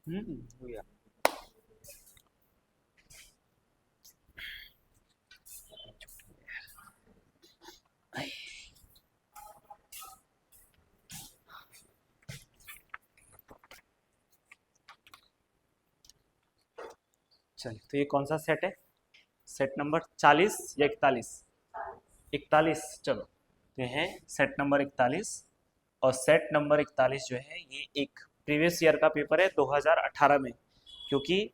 हो गया। चलिए, तो ये कौन सा सेट है? सेट नंबर 40 या 41? 41। चलो, तो ये है सेट नंबर 41। और सेट नंबर 41 जो है ये एक प्रीवियस ईयर का पेपर है 2018 में, क्योंकि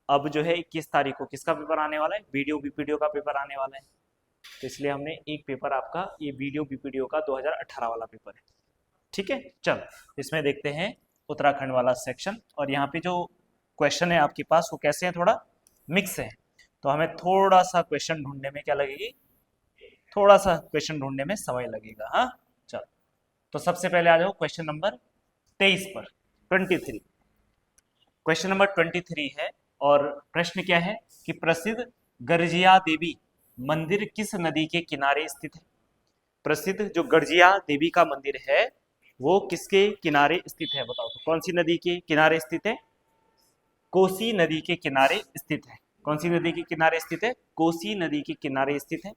अब जो है 21 तारीख को किसका पेपर आने वाला है? वीडियो बीपीडीओ का पेपर आने वाला है। तो इसलिए हमने एक पेपर आपका ये वीडियो बीपीडीओ का 2018 वाला पेपर है। ठीक है, चल इसमें देखते हैं उत्तराखंड वाला सेक्शन। और यहाँ पे जो क्वेश्चन है आपके पास वो कैसे हैं? थोड़ा मिक्स है, तो हमें थोड़ा सा क्वेश्चन ढूंढने में क्या लगेगी? थोड़ा सा क्वेश्चन ढूंढने में समय लगेगा। हाँ, चल तो सबसे पहले आ जाओ क्वेश्चन नंबर 23 पर। 23, क्वेश्चन नंबर 23 है। और प्रश्न क्या है कि प्रसिद्ध गर्जिया देवी मंदिर किस नदी के किनारे स्थित है? प्रसिद्ध जो गर्जिया देवी का मंदिर है वो किसके किनारे स्थित है? बताओ तो कौन सी नदी के किनारे स्थित है? कोसी नदी के किनारे स्थित है। कौन सी नदी के किनारे स्थित है? कोसी नदी के किनारे स्थित है।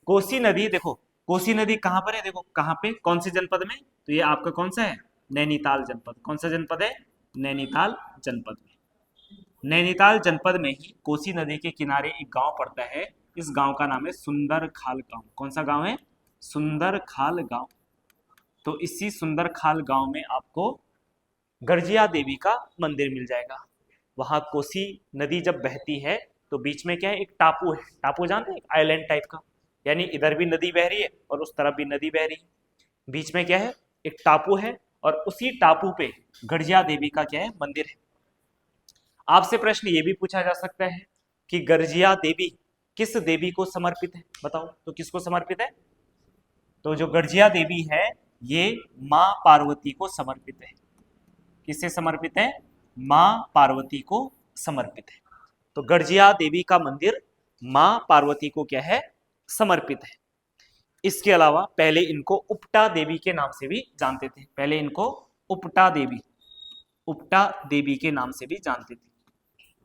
कोसी नदी, देखो कोसी नदी कहां पर है? देखो कहां पे, कौन से जनपद में? तो ये आपका कौन सा है? नैनीताल जनपद। कौन सा जनपद है? नैनीताल जनपद में। नैनीताल जनपद में ही कोसी नदी के किनारे एक गांव पड़ता है। इस गांव का नाम है सुंदर खाल गांव। कौन सा गांव है? सुंदर खाल गांव। तो इसी सुंदर खाल गांव में आपको गर्जिया देवी का मंदिर मिल जाएगा। वहां कोसी नदी जब बहती है तो बीच में क्या है? एक टापू है। टापू जानते हैं? आइलैंड टाइप का, यानी इधर भी नदी बह रही है और उस तरफ भी नदी बह रही है। बीच में क्या है? एक टापू है, और उसी टापू पे गर्जिया देवी का क्या है? मंदिर है। आपसे प्रश्न ये भी पूछा जा सकता है कि गर्जिया देवी किस देवी को समर्पित है? बताओ तो किसको समर्पित है? तो जो गर्जिया देवी है ये माँ पार्वती को समर्पित है। किससे समर्पित है? माँ पार्वती को समर्पित है। तो गर्जिया देवी का मंदिर माँ पार्वती को क्या है? समर्पित है। इसके अलावा पहले इनको उपटा देवी के नाम से भी जानते थे। पहले इनको उपटा देवी, उपटा देवी के नाम से भी जानते थे।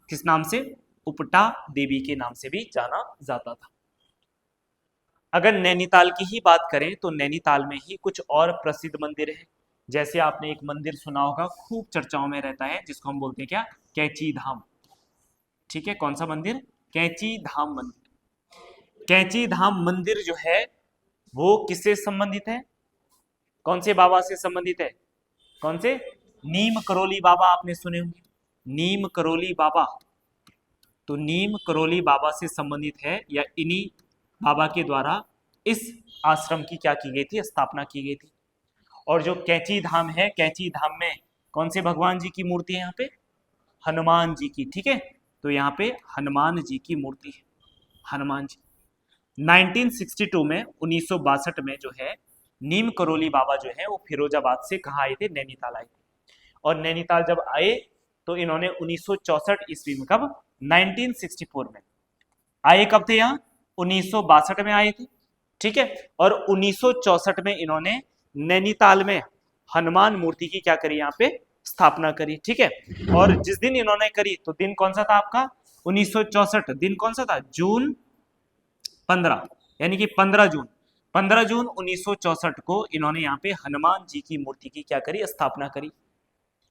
किस नाम से? उपटा देवी के नाम से भी जाना जाता था। अगर नैनीताल की ही बात करें तो नैनीताल में ही कुछ और प्रसिद्ध मंदिर है। जैसे आपने एक मंदिर सुना होगा, खूब चर्चाओं में रहता है, जिसको हम बोलते हैं क्या? कैंची धाम। ठीक है, कौन सा मंदिर? कैंची धाम मंदिर। कैंची धाम मंदिर जो है वो किससे संबंधित है? कौन से बाबा से संबंधित है? कौन से? नीम करोली बाबा आपने सुने होंगे, नीम करोली बाबा। तो नीम करोली बाबा से संबंधित है, या इन्हीं बाबा के द्वारा इस आश्रम की क्या की गई थी? स्थापना की गई थी। और जो कैंची धाम है, कैंची धाम में कौन से भगवान जी की मूर्ति है? यहाँ पे हनुमान जी की। ठीक है, तो यहाँ पे हनुमान जी की मूर्ति है। हनुमान जी 1962 में, 1962 में जो है नीम करोली बाबा जो है वो फिरोजाबाद से कहाँ आए थे? नैनीताल आए थे। और नैनीताल जब आए तो इन्होंने 1964 ईस्वी में, कब? 1964 में आए। कब थे यहाँ? 1962 में आए थे। ठीक है, और 1964 में इन्होंने नैनीताल में हनुमान मूर्ति की क्या करी? यहाँ पे स्थापना करी। ठीक है, और जिस दिन इन्होंने करी तो दिन कौन सा था आपका? 1964 दिन कौन सा था? जून 15, यानी कि 15 जून। 15 जून 1964 को इन्होंने यहाँ पे हनुमान जी की मूर्ति की क्या करी? स्थापना करी।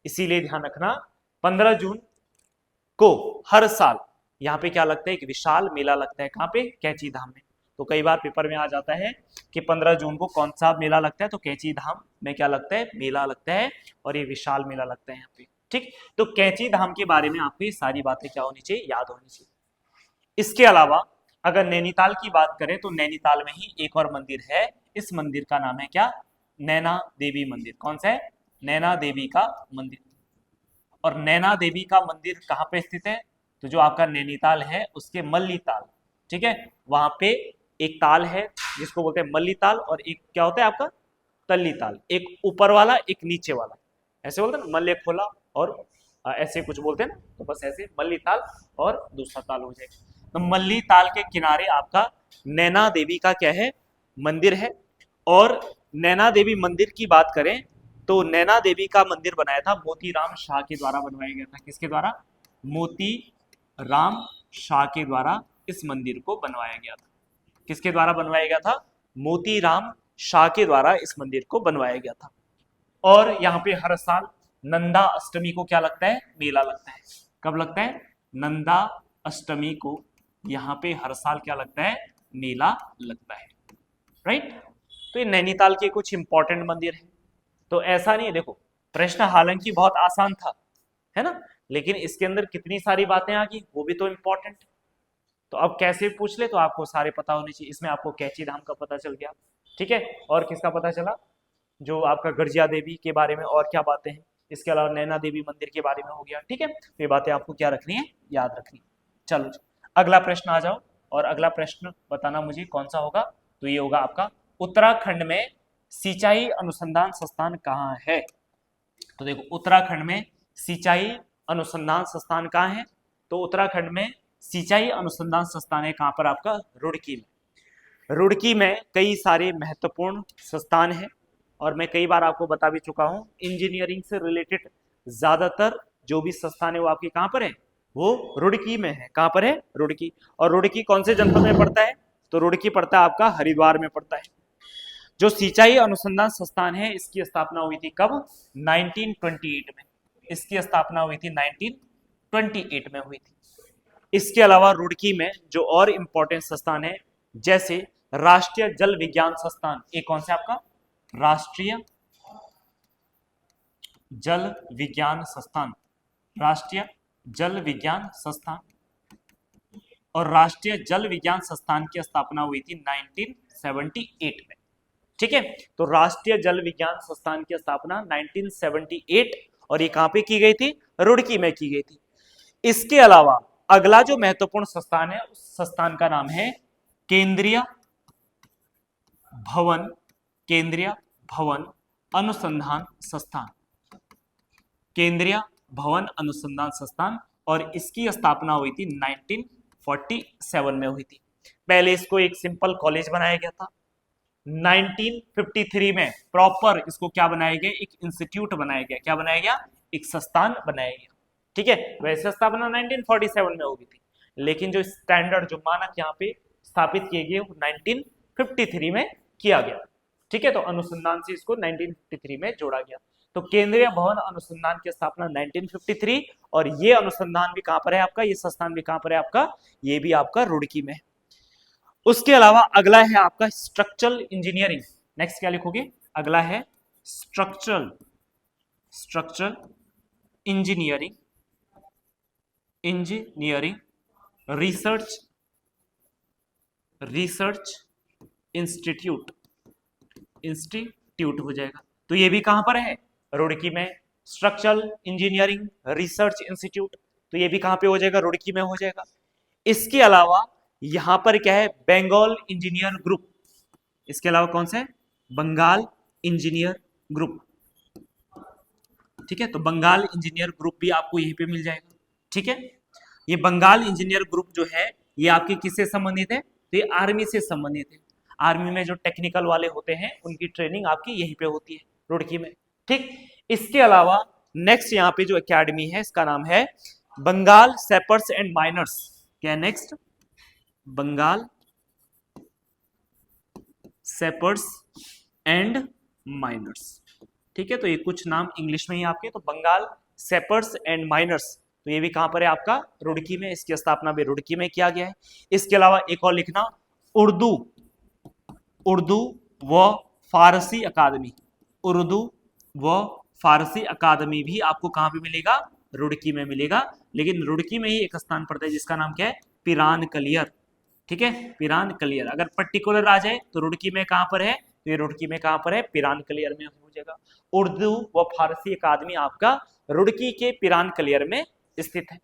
इसीलिए ध्यान रखना 15 जून को हर साल यहाँ पे क्या लगता है? एक विशाल मेला लगता है। कहाँ पे? कैंची धाम में। तो कई बार पेपर में आ जाता है कि 15 जून को कौन सा मेला लगता है? तो कैंची धाम में क्या लगता है? मेला लगता है, और ये विशाल मेला लगता है यहाँ पे। ठीक, तो कैंची धाम के बारे में आपको ये सारी बातें क्या होनी चाहिए? याद होनी चाहिए। इसके अलावा अगर नैनीताल की बात करें तो नैनीताल में ही एक और मंदिर है। इस मंदिर का नाम है क्या? नैना देवी मंदिर। कौन सा है? नैना देवी का मंदिर। और नैना देवी का मंदिर कहाँ पे स्थित है? तो जो आपका नैनीताल है उसके मल्ली ताल, ठीक है, वहां पे एक ताल है जिसको बोलते हैं मल्ली ताल, और एक क्या होता है आपका? तल्ली ताल। एक ऊपर वाला, एक नीचे वाला, ऐसे बोलते हैं ना, मल्ले खोला और ऐसे कुछ बोलते हैं ना, तो बस ऐसे मल्ली ताल और दूसरा ताल हो जाएगा। तो मल्ली ताल के किनारे आपका नैना देवी का क्या है? मंदिर है। और नैना देवी मंदिर की बात करें तो नैना देवी का मंदिर बनाया था मोतीराम शाह के द्वारा बनवाया गया था। किसके द्वारा? मोती राम शाह के द्वारा इस मंदिर को बनवाया गया था। किसके द्वारा बनवाया गया था? मोतीराम शाह के द्वारा इस मंदिर को बनवाया गया था। और यहाँ पे हर साल नंदा अष्टमी को क्या लगता है? मेला लगता है। कब लगता है? नंदा अष्टमी को यहाँ पे हर साल क्या लगता है? मेला लगता है। राइट। तो ये नैनीताल के कुछ इंपॉर्टेंट मंदिर है। तो ऐसा नहीं है, देखो प्रश्न हालांकि बहुत आसान था, है ना, लेकिन इसके अंदर कितनी सारी बातें आ गई वो भी तो इंपॉर्टेंट। तो अब कैसे पूछ ले तो आपको सारे पता होने चाहिए। इसमें आपको कैची धाम का पता चल गया, ठीक है, और किसका पता चला? जो आपका गर्जिया देवी के बारे में और क्या बातें हैं, इसके अलावा नैना देवी मंदिर के बारे में हो गया, ठीक है। तो ये बातें आपको क्या रखनी है? याद रखनी है। चलो अगला प्रश्न आ जाओ, और अगला प्रश्न बताना मुझे कौन सा होगा। तो ये होगा आपका, उत्तराखंड में सिंचाई अनुसंधान संस्थान कहाँ है? तो देखो उत्तराखंड में सिंचाई अनुसंधान संस्थान कहाँ है? तो उत्तराखंड में सिंचाई अनुसंधान संस्थान है कहाँ पर? आपका रुड़की में। रुड़की में कई सारे महत्वपूर्ण संस्थान हैं, और मैं कई बार आपको बता भी चुका हूं, इंजीनियरिंग से रिलेटेड ज्यादातर जो भी संस्थान है वो आपके कहाँ पर है? वो रुड़की में है। कहाँ पर है? रुड़की। और रुड़की कौन से जनपद में पड़ता है? तो रुड़की पड़ता है आपका हरिद्वार में पड़ता है। जो सिंचाई अनुसंधान संस्थान है इसकी स्थापना हुई थी कब? 1928 में। इसकी स्थापना हुई थी 1928 में हुई थी। इसके अलावा रुड़की में जो और इंपॉर्टेंट संस्थान है, जैसे राष्ट्रीय जल विज्ञान संस्थान, एक कौन सा आपका? राष्ट्रीय जल विज्ञान संस्थान, राष्ट्रीय जल विज्ञान संस्थान। और राष्ट्रीय जल विज्ञान संस्थान की स्थापना हुई थी 1978 में, ठीक है। तो राष्ट्रीय जल विज्ञान संस्थान की स्थापना 1978, और ये कहां पे की गई थी? रुड़की में की गई थी। इसके अलावा अगला जो महत्वपूर्ण संस्थान है उस संस्थान का नाम है केंद्रीय भवन, केंद्रीय भवन अनुसंधान संस्थान, केंद्रीय भवन अनुसंधान संस्थान। और इसकी स्थापना हुई थी 1947 में हुई थी। पहले इसको एक सिंपल कॉलेज बनाया गया था। 1953 में प्रॉपर इसको क्या बनाया गया? एक इंस्टीट्यूट बनाया गया। क्या बनाया गया? एक संस्थान बनाया गया, ठीक है। वैसे स्थापना 1947 में होगी थी, लेकिन जो स्टैंडर्ड, जो मानक यहाँ पे स्थापित किए गए 1953 में किया गया, ठीक है। तो अनुसंधान से इसको 1953 में जोड़ा गया। तो केंद्रीय भवन अनुसंधान की स्थापना 1953, और ये अनुसंधान भी कहां पर है आपका? ये संस्थान भी कहां पर है आपका? ये भी आपका रुड़की में। उसके अलावा अगला है आपका स्ट्रक्चरल इंजीनियरिंग। नेक्स्ट क्या लिखोगे? अगला है स्ट्रक्चरल इंजीनियरिंग, रिसर्च इंस्टीट्यूट हो जाएगा। तो ये भी कहां पर है? रुड़की में। स्ट्रक्चरल इंजीनियरिंग रिसर्च इंस्टीट्यूट, तो ये भी कहां पे हो जाएगा? रुड़की में हो जाएगा। इसके अलावा यहां पर क्या है? Bengal engineer group. इसके अलावा कौन सा है? बंगाल इंजीनियर ग्रुप, ठीक है। तो बंगाल इंजीनियर ग्रुप भी आपको यहीं पे मिल जाएगा, ठीक है। ये बंगाल इंजीनियर ग्रुप जो है ये आपके किससे संबंधित है? तो ये आर्मी से संबंधित है। आर्मी में जो टेक्निकल वाले होते हैं उनकी ट्रेनिंग आपकी यहीं पे होती है, रुड़की में, ठीक। इसके अलावा नेक्स्ट यहाँ पे जो एकेडमी है इसका नाम है बंगाल सेपर्स एंड माइनर्स। क्या नेक्स्ट? बंगाल सेपर्स एंड माइनर्स, ठीक है। तो ये कुछ नाम इंग्लिश में ही आपके, तो बंगाल सेपर्स एंड माइनर्स, तो ये भी कहां पर है आपका? रुड़की में। इसकी स्थापना भी रुड़की में किया गया है। इसके अलावा एक और लिखना, उर्दू व फारसी अकादमी, उर्दू व फारसी अकादमी भी आपको कहां पे मिलेगा? रुड़की में मिलेगा। लेकिन रुड़की में ही एक स्थान पड़ता है जिसका नाम क्या है? पिरान कलियर, ठीक है। पिरान कलियर अगर पर्टिकुलर आ जाए तो रुड़की में कहां पर है? तो ये रुड़की में कहां पर है? पिरान कलियर में हो जाएगा। उर्दू व फारसी अकादमी आपका रुड़की के पिरान कलियर में स्थित है।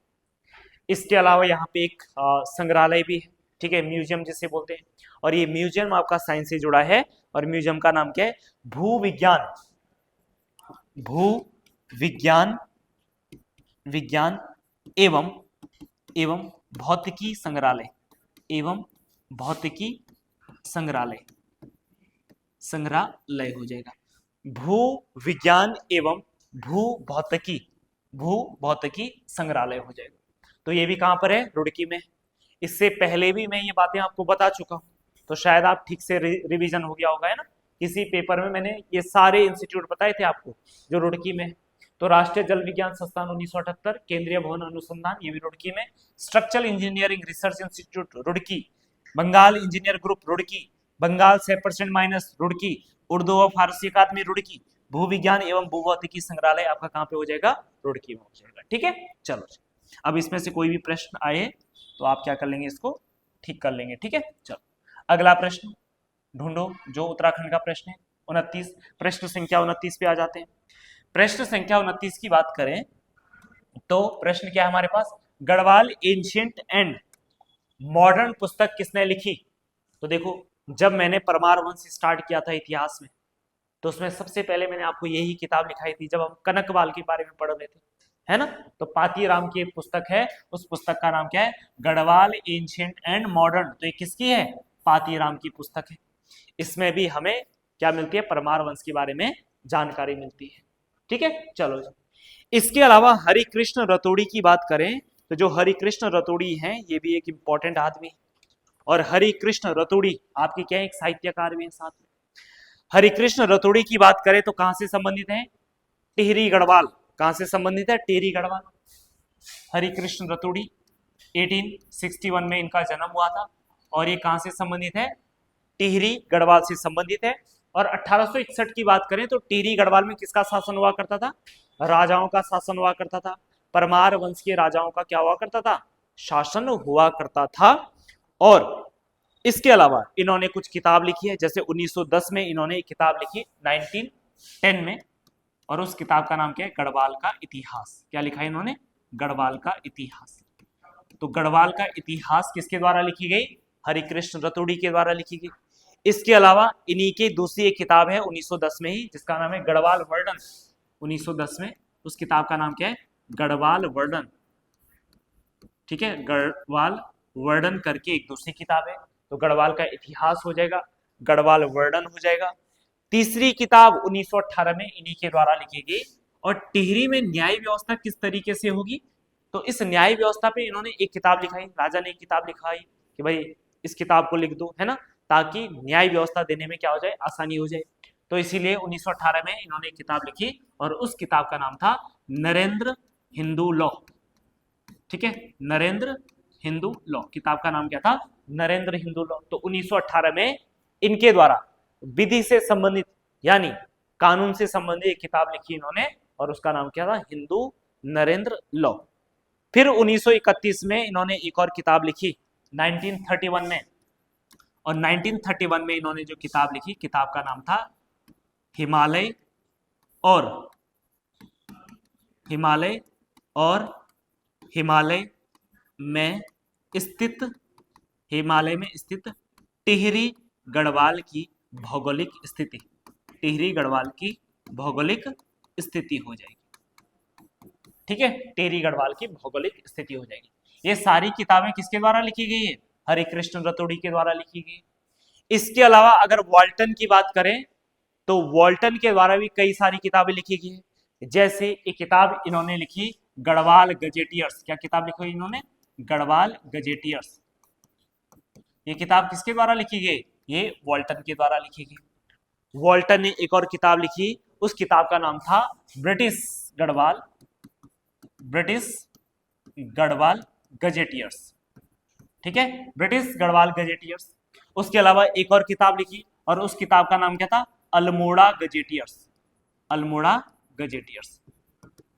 इसके अलावा यहाँ पे एक संग्रहालय भी है, ठीक है, म्यूजियम जिसे बोलते हैं। और ये म्यूजियम आपका साइंस से जुड़ा है, और म्यूजियम का नाम क्या है? भू विज्ञान एवं भौतिकी संग्रहालय, संग्रहालय हो जाएगा। भू विज्ञान एवं भू भौतिकी संग्रहालय हो जाएगा। तो ये भी कहां पर है? रुड़की में। इससे पहले भी मैं ये बातें आपको बता चुका हूं, तो शायद आप ठीक से रिवीजन हो गया होगा, है ना। किसी पेपर में मैंने ये सारे इंस्टीट्यूट बताए थे आपको जो रुड़की में। तो राष्ट्रीय जल विज्ञान संस्थान 1978, केंद्रीय भवन अनुसंधान ये भी रुड़की में, structural engineering research institute Roorkee, Bengal engineer group Roorkee, Bengal 6% minus Roorkee, Urdu और फारसी अकादमी रुड़की, भू विज्ञान एवं भूभौतिकी संग्रहालय आपका कहां पे हो जाएगा? रुड़की में हो जाएगा। ठीक है, चलो अब इसमें से कोई भी प्रश्न आए तो आप क्या कर लेंगे? इसको ठीक कर लेंगे। ठीक है, चलो अगला प्रश्न ढूंढो जो उत्तराखंड का प्रश्न है 29, प्रश्न संख्या 29 पे आ जाते हैं। प्रश्न संख्या 29 की बात करें तो प्रश्न क्या है हमारे पास? गढ़वाल एंशिएंट एंड मॉडर्न पुस्तक किसने लिखी? तो देखो, जब मैंने परमार वंश स्टार्ट किया था इतिहास में, तो उसमें सबसे पहले मैंने आपको यही किताब लिखाई थी जब हम कनकवाल के बारे में पढ़ रहे थे, है ना। तो पातीराम की एक पुस्तक है, उस पुस्तक का नाम क्या है? Garhwal ancient and modern. तो ये किसकी है? पातीराम की पुस्तक है। इसमें भी हमें क्या मिलती है? परमार वंश के बारे में जानकारी मिलती है। ठीक है, चलो। इसके अलावा हरिकृष्ण रतोड़ी की बात करें तो जो हरिकृष्ण रतोड़ी हैं ये भी एक इंपॉर्टेंट आदमी, और हरिकृष्ण रतोड़ी आपके क्या है? एक साहित्यकार भी है साथ में। हरिकृष्ण रतोड़ी की बात करें तो कहां से संबंधित है? टिहरी गढ़वाल। कहां से संबंधित है? टिहरी गढ़वाल। हरिकृष्ण रतोड़ी 1861 में इनका जन्म हुआ था, और ये कहां से संबंधित है? टिहरी गढ़वाल से संबंधित है। और 1861 की बात करें तो टिहरी गढ़वाल में किसका शासन हुआ करता था? राजाओं का शासन हुआ करता था। परमार वंश के राजाओं का क्या हुआ करता था? शासन हुआ करता था। और इसके अलावा इन्होंने कुछ किताब लिखी है, जैसे 1910 में इन्होंने एक किताब लिखी, 1910 में, और उस किताब का नाम क्या है? गढ़वाल का इतिहास। क्या लिखा है इन्होंने? गढ़वाल का इतिहास। तो गढ़वाल का इतिहास किसके द्वारा लिखी गई? हरिकृष्ण रतोड़ी के द्वारा लिखी गई। इसके अलावा इन्हीं की दूसरी एक किताब है 1910 में ही, जिसका नाम है गढ़वाल वर्णन। 1910 में उस किताब का नाम क्या है? गढ़वाल वर्णन। ठीक है, गढ़वाल वर्णन करके एक दूसरी किताब है। तो गढ़वाल का इतिहास हो जाएगा, गढ़वाल वर्णन हो जाएगा। तीसरी किताब 1918 में इन्हीं के द्वारा लिखी गई। और टिहरी में न्याय व्यवस्था किस तरीके से होगी, तो इस न्याय व्यवस्था पे इन्होंने एक किताब लिखाई, राजा ने एक किताब लिखाई कि भाई इस किताब को लिख दो, है ना, ताकि न्याय व्यवस्था देने में क्या हो जाए? आसानी हो जाए। तो इसीलिए 1918 में इन्होंने एक किताब लिखी, और उस किताब का नाम था नरेंद्र हिंदू लॉ। ठीक है, नरेंद्र हिंदू लॉ, किताब का नाम क्या था? नरेंद्र हिंदू लॉ। तो 1918 में इनके द्वारा विधि से संबंधित यानी कानून से संबंधित एक किताब लिखी इन्होंने, और उसका नाम क्या था? हिंदू नरेंद्र लॉ। फिर 1931 में इन्होंने एक और किताब लिखी 1931 में, और 1931 में इन्होंने जो किताब लिखी, किताब का नाम था हिमालय और हिमालय में स्थित टिहरी गढ़वाल की भौगोलिक स्थिति। टिहरी गढ़वाल की भौगोलिक स्थिति हो जाएगी। ठीक है, टिहरी गढ़वाल की भौगोलिक स्थिति हो जाएगी। ये सारी किताबें किसके द्वारा लिखी गई है? हरिकृष्ण रतोड़ी के द्वारा लिखी गई। इसके अलावा अगर वॉल्टन की बात करें तो वॉल्टन के द्वारा भी कई सारी किताबें लिखी गई है। जैसे एक किताब इन्होंने लिखी गढ़वाल गजेटियर्स। क्या किताब लिखी इन्होंने? गढ़वाल गजेटियर्स। ये किताब किसके द्वारा लिखी गई? ये वॉल्टन के द्वारा लिखी गई। वॉल्टन ने एक और किताब लिखी, उस किताब का नाम था ब्रिटिश गढ़वाल गजेटियर्स। ठीक है, ब्रिटिश गढ़वाल गजेटियर्स। उसके अलावा एक और किताब लिखी, और उस किताब का नाम क्या था? अल्मोड़ा गजेटियर्स।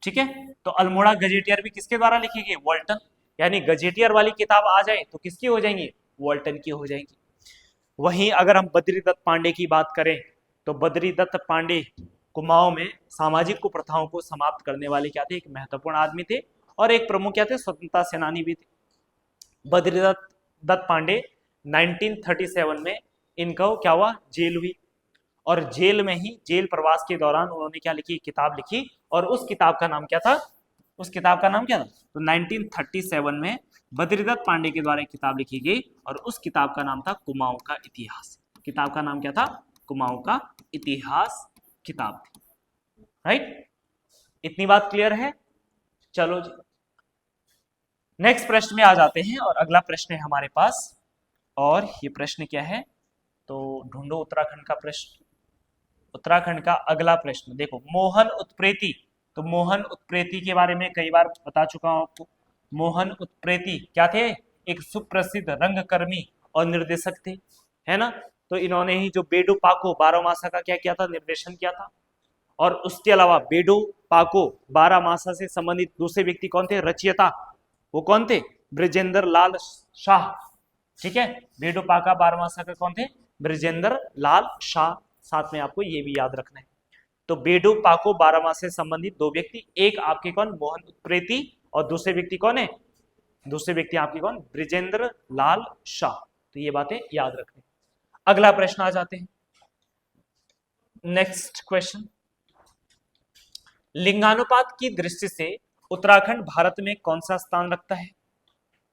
ठीक है, तो अल्मोड़ा गजेटियर भी किसके द्वारा लिखी गई? वॉल्टन। यानी गजेटियर वाली किताब आ जाए तो किसकी हो जाएंगी? वॉल्टन की हो जाएगी। वहीं अगर हम बद्रीदत्त पांडे की बात करें तो बद्रीदत्त पांडे कुमाऊं में सामाजिक कुप्रथाओं को समाप्त करने वाले क्या थे? एक महत्वपूर्ण आदमी थे, और एक प्रमुख क्या थे? स्वतंत्रता सेनानी भी थे। बद्रीदत्त पांडे 1937 में इनका क्या हुआ? जेल हुई, और जेल में ही जेल प्रवास के दौरान उन्होंने क्या लिखी? किताब लिखी, और उस किताब का नाम क्या था? तो 1937 में बद्रीदत्त पांडे के द्वारा एक किताब लिखी गई, और उस किताब का नाम था कुमाऊं का इतिहास। किताब का नाम क्या था? कुमाऊं का इतिहास किताब थी। राइट, इतनी बात क्लियर है। चलो जी, नेक्स्ट प्रश्न में आ जाते हैं और अगला प्रश्न है हमारे पास। और ये प्रश्न क्या है, तो ढूंढो उत्तराखंड का प्रश्न। उत्तराखंड का अगला प्रश्न देखो, मोहन उत्प्रेती। तो मोहन उत्प्रेती के बारे में कई बार बता चुका हूं आपको। मोहन उत्प्रेती क्या थे, एक सुप्रसिद्ध रंगकर्मी और निर्देशक थे, है ना। तो इन्होंने ही जो बेडू पाको बारहमासा का क्या किया था, निर्देशन किया था। और उसके अलावा बेडू पाको बारहमासा से संबंधित दूसरे व्यक्ति कौन थे, रचयिता, वो कौन थे, ब्रिजेंद्र लाल शाह। ठीक है, बेडू पाका बारहमासा का कौन थे, ब्रिजेंद्र लाल शाह। साथ में आपको ये भी याद रखना है। तो बेडू पाको बारहमासा से संबंधित दो व्यक्ति, एक आपके कौन, मोहन उत्प्रेती, और दूसरे व्यक्ति कौन है, दूसरे व्यक्ति आपके कौन, ब्रिजेंद्र लाल शाह। तो ये बातें याद रखनी। अगला प्रश्न आ जाते हैं, नेक्स्ट क्वेश्चन। लिंगानुपात की दृष्टि से उत्तराखंड भारत में कौन सा स्थान रखता है।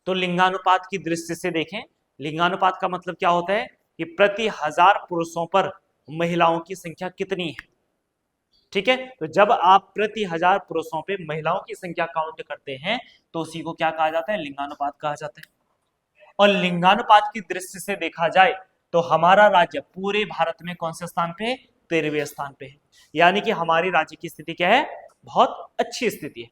तो लिंगानुपात की दृष्टि से देखें, लिंगानुपात का मतलब क्या होता है कि प्रति 1000 पुरुषों पर महिलाओं की संख्या कितनी है। ठीक है, तो जब आप प्रति 1000 पुरुषों पे महिलाओं की संख्या काउंट करते हैं तो उसी को क्या कहा जाता है, लिंगानुपात कहा जाता है। और लिंगानुपात की दृष्टि से देखा जाए तो हमारा राज्य पूरे भारत में कौन से स्थान पे है, 13वें स्थान पे है। यानी कि हमारे राज्य की स्थिति क्या है, बहुत अच्छी स्थिति है,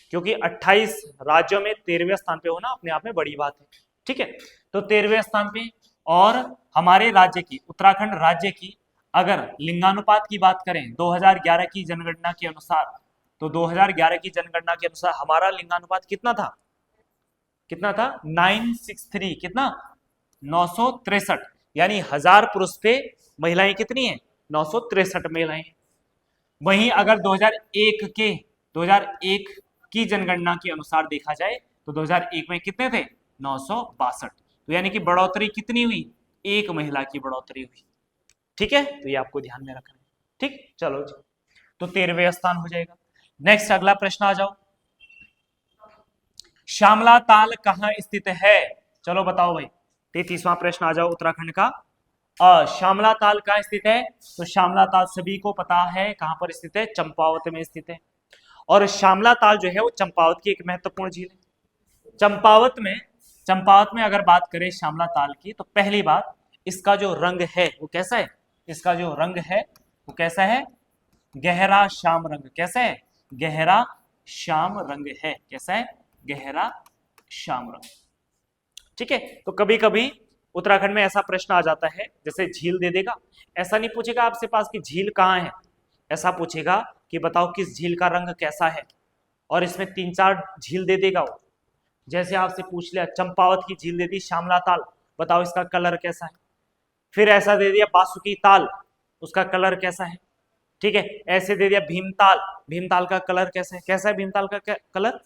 क्योंकि 28 राज्यों में 13वें स्थान पे होना अपने आप में बड़ी बात है। ठीक है, तो 13वें स्थान पे। और हमारे राज्य की, उत्तराखंड राज्य की अगर लिंगानुपात की बात करें 2011 की जनगणना के अनुसार, तो 2011 की जनगणना के अनुसार हमारा लिंगानुपात कितना था, कितना था 963, कितना 963। यानी 1000 पुरुष पे महिलाएं कितनी है, 963 महिलाएं। वहीं अगर 2001 की जनगणना के अनुसार देखा जाए तो 2001 में कितने थे, 962। तो यानी कि बढ़ोतरी कितनी हुई, एक महिला की बढ़ोतरी हुई। ठीक है, तो ये आपको ध्यान में रखना है। ठीक, चलो जी, तो 13वें स्थान हो जाएगा। नेक्स्ट अगला प्रश्न आ जाओ, श्यामला ताल कहां स्थित है। चलो बताओ भाई, 33वां प्रश्न आ जाओ उत्तराखंड का। श्यामला ताल कहां स्थित है, तो श्यामला ताल सभी को पता है कहां पर स्थित है, चंपावत में स्थित है। और श्यामला ताल जो है वो चंपावत की एक महत्वपूर्ण झील है। चंपावत में अगर बात करें श्यामला ताल की, तो पहली बात इसका जो रंग है वो कैसा है, इसका जो रंग है वो कैसा है, गहरा श्याम रंग। कैसा है, गहरा श्याम रंग है। कैसा है, गहरा श्याम रंग। ठीक है, तो कभी कभी उत्तराखंड में ऐसा प्रश्न आ जाता है, जैसे झील दे देगा, ऐसा नहीं पूछेगा आपसे पास कि झील कहाँ है, ऐसा पूछेगा कि बताओ किस झील का रंग कैसा है। और इसमें 3-4 झील दे देगा वो। जैसे आपसे पूछ लिया चंपावत की झील दे दी, श्यामला ताल, बताओ इसका कलर कैसा है। फिर ऐसा दे दिया बासुकी ताल, उसका कलर कैसा है। ठीक है, ऐसे दे दिया भीमताल, भीमताल का कलर कैसा है, कैसा है भीमताल का कलर,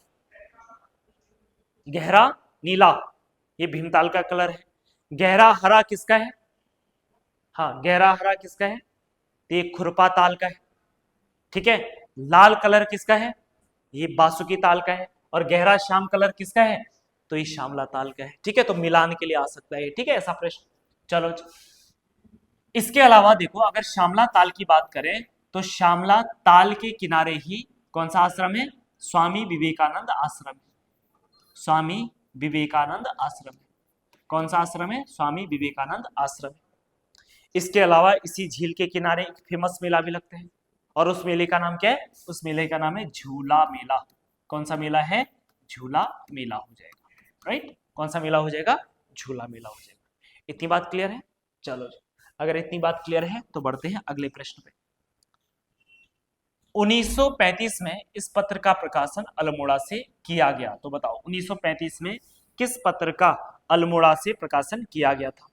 गहरा नीला, ये भीमताल का कलर है। गहरा हरा किसका है, हाँ गहरा हरा किसका है, तो ये खुरपा ताल का है। ठीक है, लाल कलर किसका है, ये बासुकी ताल का है। और गहरा श्याम कलर किसका है, तो ये श्यामला ताल का है। ठीक है, तो मिलान के लिए आ सकता है। ठीक है, ऐसा प्रश्न। चलो, इसके अलावा देखो, अगर श्यामला ताल की बात करें तो श्यामला ताल के किनारे ही कौन सा आश्रम है, स्वामी विवेकानंद आश्रम। स्वामी विवेकानंद आश्रम। कौन सा आश्रम है, स्वामी विवेकानंद आश्रम। इसके अलावा इसी झील के किनारे एक फेमस मेला भी लगता है, और उस मेले का नाम क्या है, उस मेले का नाम है झूला मेला। कौन सा मेला है, झूला मेला हो जाएगा। राइट, कौन सा मेला हो जाएगा, झूला मेला हो जाएगा। इतनी बात क्लियर है। चलो, अगर इतनी बात क्लियर है तो बढ़ते हैं अगले प्रश्न पे। 1935 में इस पत्र का प्रकाशन अल्मोड़ा से किया गया। तो बताओ 1935 में किस पत्र का अल्मोड़ा से प्रकाशन किया गया था,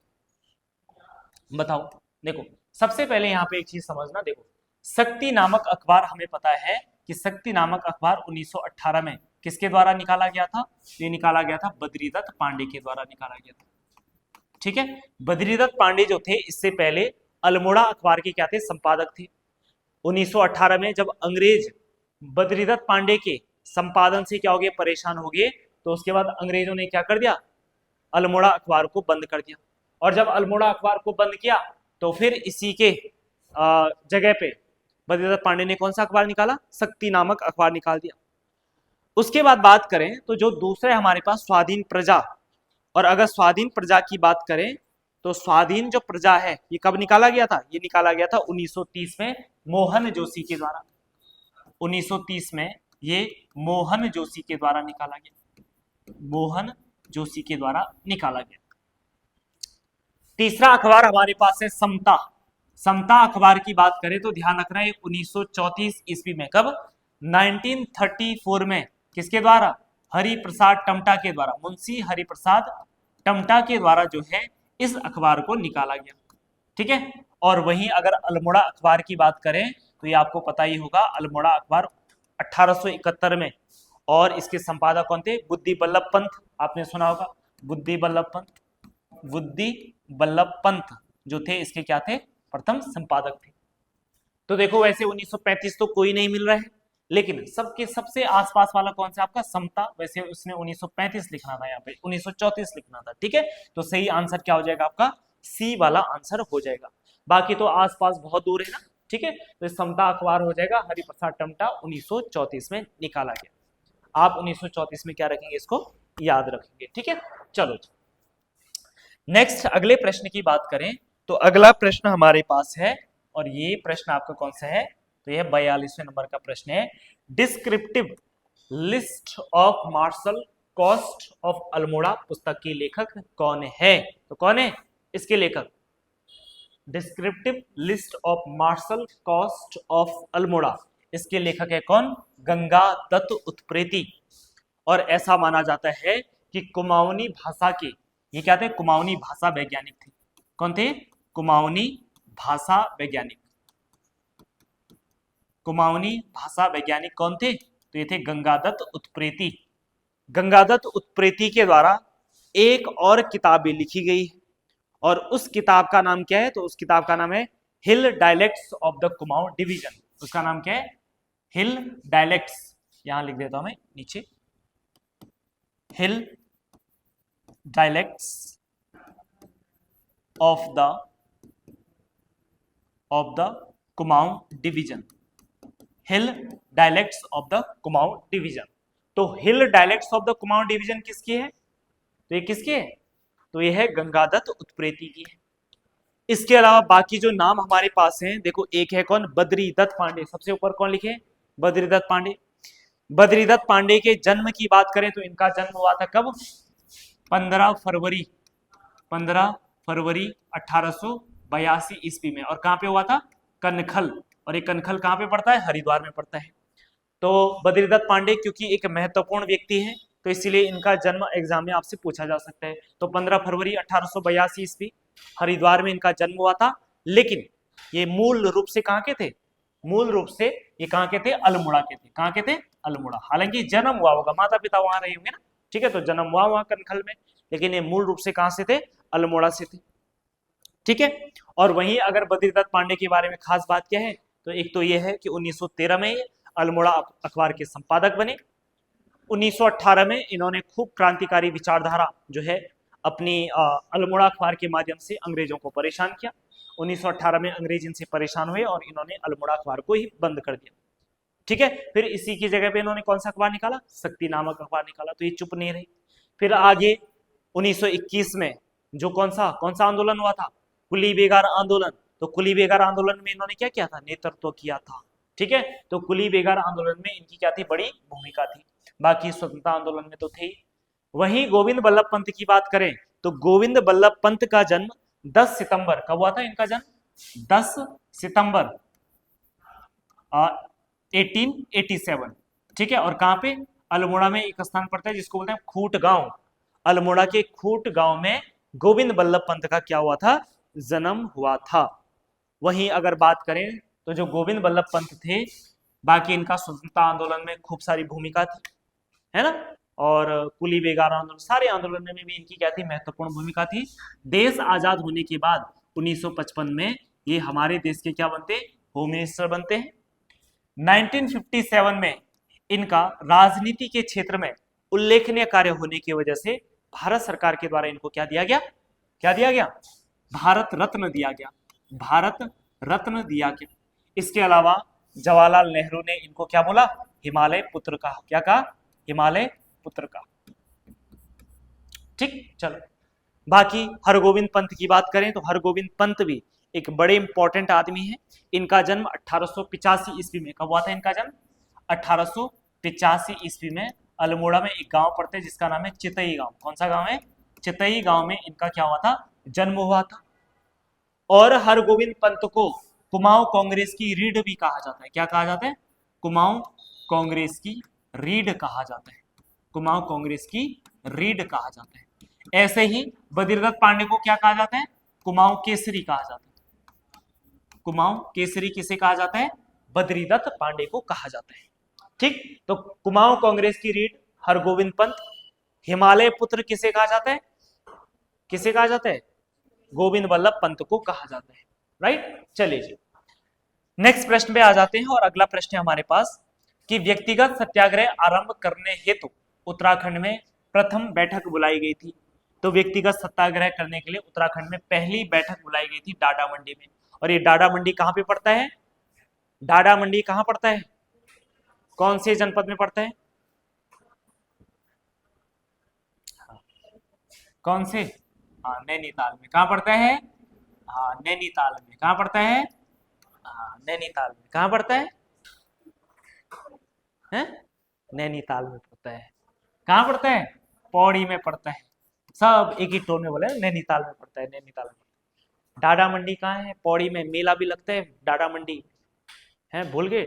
बताओ। देखो, सबसे पहले यहाँ पे एक चीज समझना। देखो, शक्ति नामक अखबार, हमें पता है कि शक्ति नामक अखबार 1918 में किसके द्वारा निकाला गया था, ये निकाला गया था बद्रीदत्त पांडे के द्वारा निकाला गया था। ठीक है, बद्रीदत्त पांडे जो थे इससे पहले अल्मोड़ा अखबार के क्या थे, संपादक थे। 1918 में जब अंग्रेज बद्रीदत्त पांडे के संपादन से क्या हो गए, परेशान हो गए, तो उसके बाद अंग्रेजों ने क्या कर दिया, अल्मोड़ा अखबार को बंद कर दिया। और जब अल्मोड़ा अखबार को बंद किया तो फिर इसी के जगह पे बद्रीदत्त पांडे ने कौन सा अखबार निकाला? शक्ति नामक अखबार निकाल दिया। उसके बाद बात करें तो जो दूसरे हमारे पास स्वाधीन प्रजा, और अगर स्वाधीन प्रजा की बात करें तो स्वाधीन जो प्रजा है ये कब निकाला गया था? ये निकाला गया था 1930 में मोहन जोशी के द्वारा। 1930 में ये मोहन जोशी के द्वारा निकाला गया, मोहन जोशी के द्वारा निकाला गया। तीसरा अखबार हमारे पास है समता। समता अखबार की बात करें तो ध्यान रखना है 1934 ईस्वी में, कब? 1934 में। किसके द्वारा? हरि प्रसाद टमटा के द्वारा, मुंशी हरि प्रसाद टमटा के द्वारा जो है इस अखबार को निकाला गया। ठीक है। और वहीं अगर अल्मोड़ा अखबार की बात करें तो ये आपको पता ही होगा, अल्मोड़ा अखबार 1871 में, और इसके संपादक कौन थे? बुद्धि बल्लभ पंत। आपने सुना होगा बुद्धि बल्लभ पंत। बुद्धि बल्लभ पंत जो थे इसके क्या थे? प्रथम संपादक थे। तो देखो वैसे 1935 तो कोई नहीं मिल रहा है, लेकिन सबके सबसे आसपास वाला कौन सा? आपका समता। वैसे उसने 1935 लिखना था, यहाँ पे 1934 लिखना था। ठीक है, तो सही आंसर क्या हो जाएगा आपका? सी वाला आंसर हो जाएगा। बाकी तो आसपास बहुत दूर है ना। ठीक है, तो समता अखबार हो जाएगा हरिप्रसाद टमटा 1934 में निकाला गया। आप 1934 में क्या रखेंगे? इसको याद रखेंगे। ठीक है, चलो नेक्स्ट अगले प्रश्न की बात करें तो अगला प्रश्न हमारे पास है, और ये प्रश्न आपका कौन सा है? तो यह 42वें नंबर का प्रश्न है। Descriptive list of martial caste of Almora पुस्तक के लेखक कौन है? तो कौन है इसके लेखक? Descriptive list of martial caste of Almora, इसके लेखक है कौन? गंगादत्त उत्प्रेती। और ऐसा माना जाता है कि कुमाऊनी भाषा के ये क्या थे? कुमाऊनी भाषा वैज्ञानिक थे। कौन थे? कुमाऊनी भाषा वैज्ञानिक। कुमाऊनी भाषा वैज्ञानिक कौन थे? तो ये थे गंगादत्त उत्प्रेती। गंगादत्त उत्प्रेती के द्वारा एक और किताब भी लिखी गई है, और उस किताब का नाम क्या है? तो उस किताब का नाम है hill dialects of the Kumaon division. उसका नाम क्या है? Hill dialects. यहां लिख देता हूं मैं नीचे, hill dialects of the Kumaon division. Hill dialects of the Kumaon division. तो hill dialects of the Kumaon division किसकी है? तो ये किसकी है? तो ये है गंगादत्त उत्प्रेती की है। इसके अलावा बाकी जो नाम हमारे पास हैं, देखो एक है कौन? बद्रीदत्त पांडे। सबसे ऊपर कौन लिखे? बद्रीदत्त पांडे। बद्रीदत्त पांडे के जन्म की बात करें तो इनका जन्म हुआ था कब? 15 फरवरी 1882 ईस्वी में। और कहां पे हुआ था? कनखल। और ये कनखल कहां पे पड़ता है? हरिद्वार में पड़ता है। तो बद्रीदत्त पांडे क्योंकि एक महत्वपूर्ण व्यक्ति है, तो इसीलिए इनका जन्म एग्जाम में आपसे पूछा जा सकता है। तो 15 फरवरी 1882 ईस्वी हरिद्वार में इनका जन्म हुआ था। लेकिन ये मूल रूप से कहां के थे? मूल रूप से ये कहां के थे? अल्मोड़ा के थे। कहां के थे? अल्मोड़ा। हालांकि जन्म हुआ होगा, माता पिता वहां रहे होंगे ना। ठीक है, तो जन्म हुआ वहां कनखल में, लेकिन ये मूल रूप से कहां से थे? अल्मोड़ा से थे। ठीक है, और वहीं अगर बद्रीदत्त पांडे के बारे में खास बात क्या है? तो एक तो ये है कि 1913 में अल्मोड़ा अखबार के संपादक बने। 1918 में इन्होंने खूब क्रांतिकारी विचारधारा जो है अपनी अल्मोड़ा अखबार के माध्यम से अंग्रेजों को परेशान किया। 1918 में अंग्रेज इनसे परेशान हुए और इन्होंने अल्मोड़ा अखबार को ही बंद कर दिया। ठीक है, फिर इसी की जगह पे इन्होंने कौन सा अखबार निकाला? शक्ति नामक अखबार निकाला। तो ये चुप नहीं रही। फिर आगे 1921 में जो कौन सा आंदोलन हुआ था? कुली बेगार आंदोलन। तो कुली बेगार आंदोलन में इन्होंने क्या किया था? नेतृत्व किया था। ठीक है, तो कुली बेगार आंदोलन में इनकी क्या थी? बड़ी भूमिका थी। बाकी स्वतंत्रता आंदोलन में तो थे ही। वहीं गोविंद बल्लभ पंत की बात करें तो गोविंद बल्लभ पंत का जन्म 10 सितंबर कब हुआ था? इनका जन्म 10 सितंबर 1887। ठीक है, और कहां पे? अल्मोड़ा में एक स्थान पड़ता है जिसको बोलते हैं खूट गांव। अल्मोड़ा के खूट गांव में गोविंद बल्लभ पंत का क्या हुआ था? जन्म हुआ था। वहीं अगर बात करें तो जो गोविंद बल्लभ पंत थे, बाकी इनका स्वतंत्रता आंदोलन में खूब सारी भूमिका थी, है ना। और कुली बेगार आंदोलन, सारे आंदोलन में भी इनकी क्या थी? महत्वपूर्ण भूमिका थी। देश आजाद होने के बाद 1955 में ये हमारे देश के क्या बनते? होम मिनिस्टर बनते हैं। 1957 में इनका राजनीति के क्षेत्र में उल्लेखनीय कार्य होने की वजह से भारत सरकार के द्वारा इनको क्या दिया गया? क्या दिया गया? भारत रत्न दिया गया। भारत रत्न दिया क्या? इसके अलावा जवाहरलाल नेहरू ने इनको क्या बोला? हिमालय पुत्र कहा। क्या कहा? हिमालय पुत्र कहा। ठीक, चलो बाकी हरगोविंद पंत की बात करें तो हरगोविंद पंत भी एक बड़े इंपॉर्टेंट आदमी है। इनका जन्म 1885 ईस्वी में, कब हुआ था इनका जन्म? 1885 ईस्वी में अल्मोड़ा में एक गांव पड़ता है जिसका नाम है चितई गांव। कौन सा गांव है? चितई गांव में इनका क्या हुआ था? जन्म हुआ था। और हरगोविंद पंत को कुमाऊं कांग्रेस की रीढ़ भी कहा जाता है। क्या कहा जाता है? कुमाऊं कांग्रेस की रीढ़ कहा जाता है। कुमाऊं कांग्रेस की रीढ़ कहा जाता है। ऐसे ही बद्रीदत्त पांडे को क्या कहा जाता है? कुमाऊं केसरी कहा जाता है। कुमाऊं केसरी किसे कहा जाता है? बद्रीदत्त पांडे को कहा जाता है। ठीक, तो कुमाऊं कांग्रेस की रीढ़ हरगोविंद पंत। हिमालय पुत्र किसे कहा जाता है? किसे कहा जाता है? गोविंद वल्लभ पंत को कहा जाता है। राइट, चलिए जी नेक्स्ट प्रश्न पे आ जाते हैं। और अगला प्रश्न है हमारे पास कि व्यक्तिगत सत्याग्रह आरंभ करने हेतु उत्तराखंड में प्रथम बैठक बुलाई गई थी। तो व्यक्तिगत सत्याग्रह करने के लिए उत्तराखंड में पहली बैठक बुलाई गई थी डाडा मंडी में। और ये डाडा मंडी कहां पे पड़ता है? डाडा मंडी कहां पड़ता है? कौन से जनपद में पड़ता है? कौन से? हाँ, नैनीताल में। कहां पड़ता है? हाँ, नैनीताल में। कहां पड़ता है? हाँ, नैनीताल में। कहां पड़ता है? हैं? नैनीताल में पड़ता है। कहां पड़ता है? पौड़ी में पड़ता है। सब एक ही टोन में बोले, नैनीताल में पड़ता है, नैनीताल में। डाडा मंडी कहाँ है? पौड़ी में। मेला भी लगता है डाडा मंडी है, भूल गए?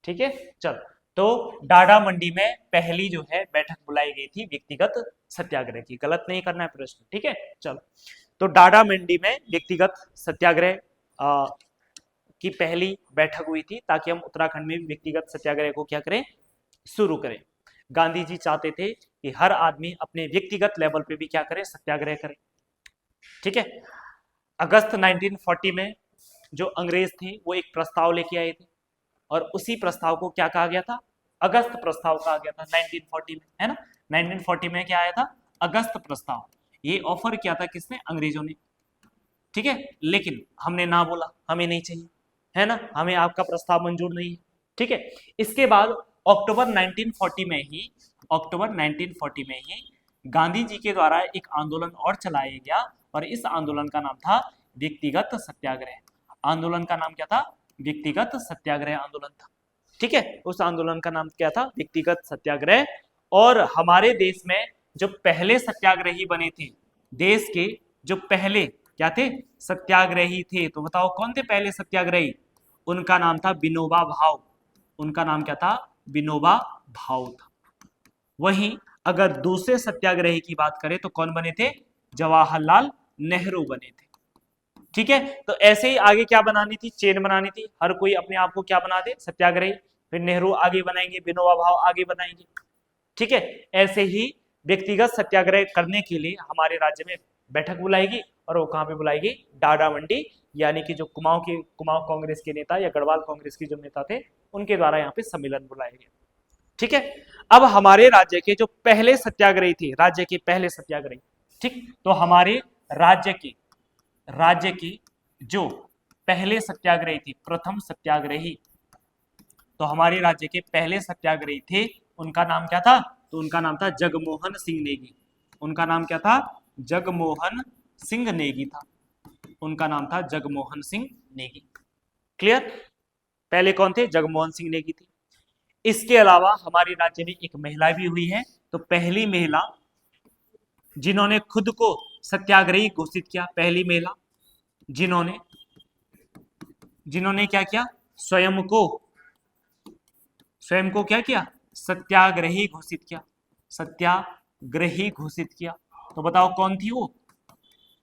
ठीक है, चलो। तो डाडा मंडी में पहली जो है बैठक बुलाई गई थी व्यक्तिगत सत्याग्रह की। गलत नहीं करना है प्रश्न, ठीक है, चलो। तो डाडा मंडी में व्यक्तिगत सत्याग्रह की पहली बैठक हुई थी ताकि हम उत्तराखंड में व्यक्तिगत सत्याग्रह को क्या करें? शुरू करें। गांधी जी चाहते थे कि हर आदमी अपने व्यक्तिगत लेवल पे भी क्या करे? सत्याग्रह करे। ठीक है, अगस्त 1940 में जो अंग्रेज थे वो एक प्रस्ताव लेके आए थे और उसी प्रस्ताव को क्या कहा गया था? अगस्त प्रस्ताव कहा गया था 1940 में, है ना। 1940 में क्या आया था? अगस्त प्रस्ताव। ये ऑफर किया था किसने? अंग्रेजों ने। ठीक है, लेकिन हमने ना बोला, हमें नहीं चाहिए, है ना, हमें आपका प्रस्ताव मंजूर नहीं है। ठीक है, इसके बाद अक्टूबर 1940 में ही गांधी जी के द्वारा एक आंदोलन और चलाया गया और इस आंदोलन का नाम था व्यक्तिगत सत्याग्रह। आंदोलन का नाम क्या था? व्यक्तिगत सत्याग्रह आंदोलन था। ठीक है, उस आंदोलन का नाम क्या था? व्यक्तिगत सत्याग्रह। और हमारे देश में जो पहले सत्याग्रही बने थे, देश के जो पहले क्या थे? सत्याग्रही थे। तो बताओ कौन थे पहले सत्याग्रही? उनका नाम था विनोबा भावे। उनका नाम क्या था? विनोबा भावे था। वहीं अगर दूसरे सत्याग्रही की बात करें तो कौन बने थे? जवाहरलाल नेहरू बने थे। ठीक है, तो ऐसे ही आगे क्या बनानी थी? चेन बनानी थी। हर कोई अपने आप को क्या बना दे? सत्याग्रही। फिर नेहरू आगे बनाएंगे, विनोबा भावे आगे बनाएंगे। ठीक है, ऐसे ही व्यक्तिगत सत्याग्रह करने के लिए हमारे राज्य में बैठक बुलाएगी और वो कहां पे बुलाएगी? डाडा मंडी। यानी कि जो कुमाऊं कांग्रेस के नेता या गढ़वाल कांग्रेस के जो नेता थे उनके द्वारा यहाँ पे सम्मेलन बुलाया गया। ठीक है, अब हमारे राज्य के जो पहले सत्याग्रही थे, राज्य के पहले सत्याग्रही, ठीक, तो हमारे राज्य की जो पहले सत्याग्रही थी, प्रथम सत्याग्रही, तो हमारे राज्य के पहले सत्याग्रही थे, उनका नाम क्या था? तो उनका नाम था जगमोहन सिंह नेगी। उनका नाम क्या था? जगमोहन सिंह नेगी था। उनका नाम था जगमोहन सिंह नेगी। क्लियर? पहले कौन थे? जगमोहन सिंह नेगी थी। इसके अलावा हमारे राज्य में एक महिला भी हुई है। तो पहली महिला जिन्होंने खुद को सत्याग्रही घोषित किया, पहली महिला जिन्होंने क्या किया? स्वयं को क्या किया? सत्याग्रही घोषित किया। सत्याग्रही घोषित किया। तो बताओ कौन थी वो?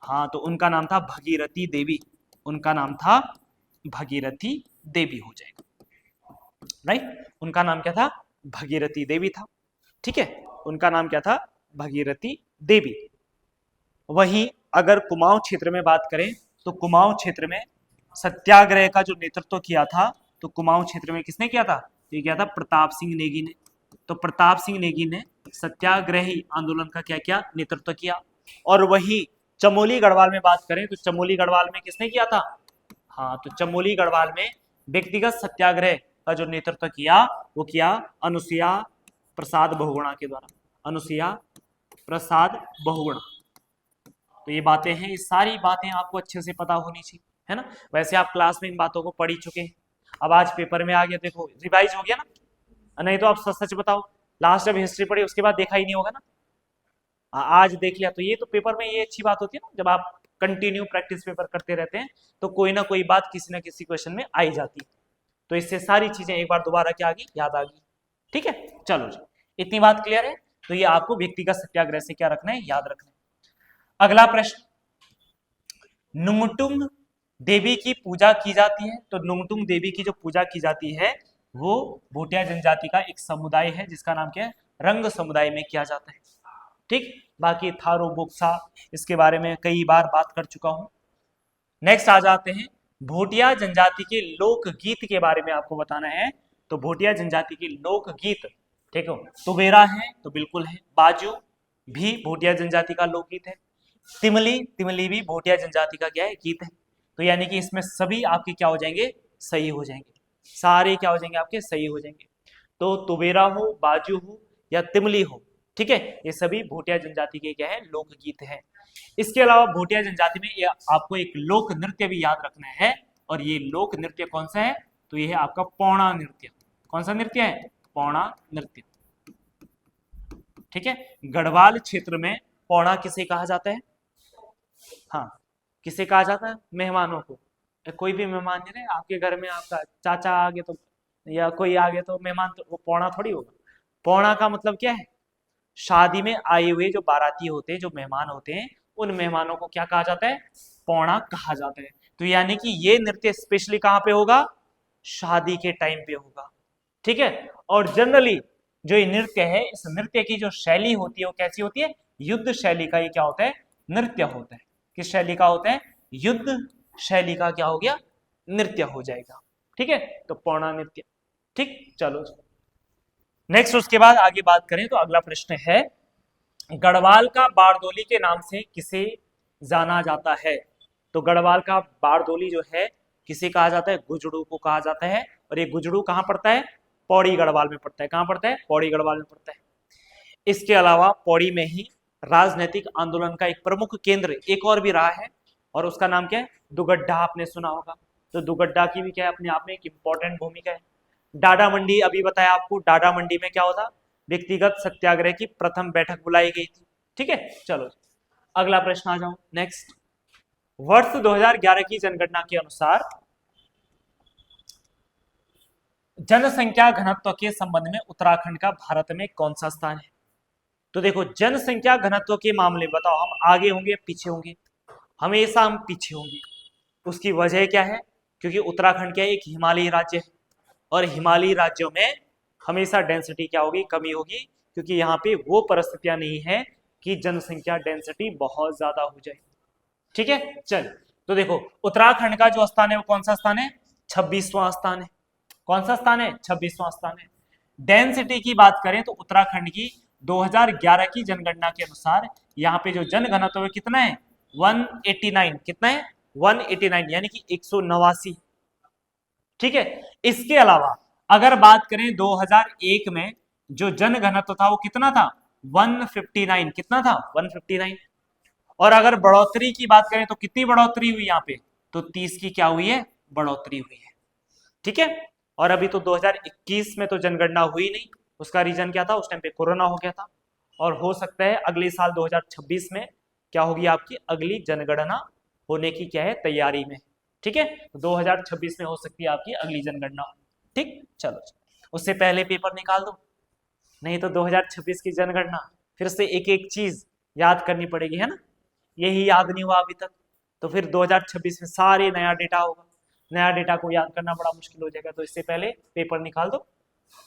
हाँ, तो उनका नाम था भगीरथी देवी। उनका नाम था भगीरथी देवी हो जाएगा। राइट, उनका नाम क्या था? भगीरथी देवी था। ठीक है, उनका नाम क्या था? भगीरथी देवी। वहीं अगर कुमाऊं क्षेत्र में बात करें तो कुमाऊं क्षेत्र में सत्याग्रह का जो नेतृत्व किया था, तो कुमाऊं क्षेत्र में किसने किया था? ये किया था प्रताप सिंह नेगी ने। तो प्रताप सिंह नेगी ने सत्याग्रही आंदोलन का क्या किया? नेतृत्व किया। और वही चमोली गढ़वाल में बात करें तो चमोली गढ़वाल में किसने किया था? हाँ, तो चमोली गढ़वाल में व्यक्तिगत सत्याग्रह का जो नेतृत्व किया वो किया अनुसुईया प्रसाद बहुगुणा के द्वारा, अनुसुईया प्रसाद बहुगुणा। तो ये बातें हैं, ये सारी बातें आपको अच्छे से पता होनी चाहिए, है ना। वैसे आप क्लास में इन बातों को पढ़ ही चुके हैं, अब आज पेपर में आ गया, देखो रिवाइज हो गया ना। नहीं तो आप सच सच बताओ, लास्ट जब हिस्ट्री पढ़ी उसके बाद देखा ही नहीं होगा ना। आज देख लिया, तो ये तो पेपर में ये अच्छी बात होती है ना, जब आप कंटिन्यू प्रैक्टिस पेपर करते रहते हैं तो कोई ना कोई बात किसी ना किसी क्वेश्चन में आई जाती है, तो इससे सारी चीजें एक बार दोबारा क्या आ गई, याद आ गई। ठीक है, चलो जी, इतनी बात क्लियर है। तो ये आपको व्यक्तिगत सत्याग्रह से क्या रखना है, याद रखना है। अगला प्रश्न, नुंगटुंग देवी की पूजा की जाती है। तो नुंगटुंग देवी की जो पूजा की जाती है वो भूटिया जनजाति का एक समुदाय है जिसका नाम क्या है, रंग समुदाय में किया जाता है। ठीक, बाकी थारू बुक्सा इसके बारे में कई बार बात कर चुका हूं। नेक्स्ट आ जाते हैं, भूटिया जनजाति के लोकगीत के बारे में आपको बताना है। तो भूटिया जनजाति के लोकगीत, ठीक है, तुबेरा है तो बिल्कुल है, बाजू भी भूटिया जनजाति का लोकगीत है, तिमली, तिमली भी भूटिया जनजाति का क्या है, गीत है। तो यानी कि इसमें सभी आपके क्या हो जाएंगे, सही हो जाएंगे, सारे क्या हो जाएंगे आपके, सही हो जाएंगे। तो तुबेरा हो, बाजू हो या तिमली हो, ठीक है, ये सभी भूटिया जनजाति के क्या है, लोकगीत है। इसके अलावा भूटिया जनजाति में ये आपको एक लोक नृत्य भी याद रखना है, और ये लोक नृत्य कौन सा है, तो ये है आपका पौणा नृत्य। कौन सा नृत्य है, पौणा नृत्य। ठीक है, गढ़वाल क्षेत्र में पौणा किसे कहा जाता है, हाँ किसे कहा जाता है, मेहमानों को। कोई भी मेहमान नहीं रहे आपके घर में, आपका चाचा आ गए तो या कोई आ गया तो मेहमान, तो वो पौणा थोड़ी होगा। पौणा का मतलब क्या है, शादी में आए हुए जो बाराती होते हैं, जो मेहमान होते हैं, उन मेहमानों को क्या कहा जाता है, पौणा कहा जाता है। तो यानी कि ये नृत्य स्पेशली कहां पे होगा, शादी के टाइम पे होगा। ठीक है, और जनरली जो ये नृत्य है, इस नृत्य की जो शैली होती है वो कैसी होती है, युद्ध शैली का ये क्या होता है, नृत्य होता है। किस शैली का होता है, युद्ध शैली का क्या हो गया, नृत्य हो जाएगा। ठीक है, तो पौणा नृत्य। ठीक, चलो नेक्स्ट, उसके बाद आगे बात करें तो अगला प्रश्न है, गढ़वाल का बारदोली के नाम से किसे जाना जाता है। तो गढ़वाल का बारदोली जो है किसे कहा जाता है, गुजड़ू को कहा जाता है। और ये गुजड़ू कहाँ पड़ता है, पौड़ी गढ़वाल में पड़ता है। कहाँ पड़ता है, पौड़ी गढ़वाल में पड़ता है। इसके अलावा पौड़ी में ही राजनीतिक आंदोलन का एक प्रमुख केंद्र एक और भी रहा है, और उसका नाम क्या है, दुगड्डा, आपने सुना होगा। तो दुगड्डा की भी क्या है, अपने आप में एक इंपॉर्टेंट भूमिका है। डाडा मंडी, अभी बताया आपको, डाडा मंडी में क्या होता, व्यक्तिगत सत्याग्रह की प्रथम बैठक बुलाई गई थी। ठीक है, चलो अगला प्रश्न आ जाओ। नेक्स्ट, वर्ष 2011 की जनगणना के अनुसार जनसंख्या घनत्व के संबंध में उत्तराखंड का भारत में कौन सा स्थान है। तो देखो, जनसंख्या घनत्व के मामले बताओ, हम आगे होंगे पीछे होंगे, हमेशा हम पीछे होंगे। उसकी वजह क्या है, क्योंकि उत्तराखंड क्या है, एक हिमालयी राज्य है, और हिमालयी राज्यों में हमेशा डेंसिटी क्या होगी, कमी होगी, क्योंकि यहाँ पे वो परिस्थितियां नहीं है कि जनसंख्या डेंसिटी बहुत ज्यादा हो जाए। ठीक है, चल तो देखो, उत्तराखंड का जो स्थान है वो कौन सा स्थान है, 26वां स्थान है। कौन सा स्थान है, 26वां स्थान है। डेंसिटी की बात करें तो उत्तराखंड की 2011 की जनगणना के अनुसार यहाँ पे जो जनघनत्व कितना है, 189, कितना है, 189, यानी कि 189। ठीक है, इसके अलावा अगर बात करें 2001 में जो जनघनत्व था वो कितना था, 159, कितना था, 159। और अगर बढ़ोतरी की बात करें तो कितनी बढ़ोतरी हुई यहाँ पे, तो 30 की क्या हुई है, बढ़ोतरी हुई है। ठीक है, और अभी तो 2021 में तो जनगणना हुई नहीं, उसका रीजन क्या था, उस टाइम पे कोरोना हो गया था, और हो सकता है अगले साल 2026 में क्या होगी, आपकी अगली जनगणना होने की क्या है, तैयारी में। ठीक है, 2026 में हो सकती है आपकी अगली जनगणना। ठीक, चलो उससे पहले पेपर निकाल दो, नहीं तो 2026 की जनगणना फिर से एक एक चीज याद करनी पड़ेगी, है ना। यही याद नहीं हुआ अभी तक, तो फिर 2026 में सारे नया डेटा होगा, नया डेटा को याद करना बड़ा मुश्किल हो जाएगा। तो इससे पहले पेपर निकाल दो,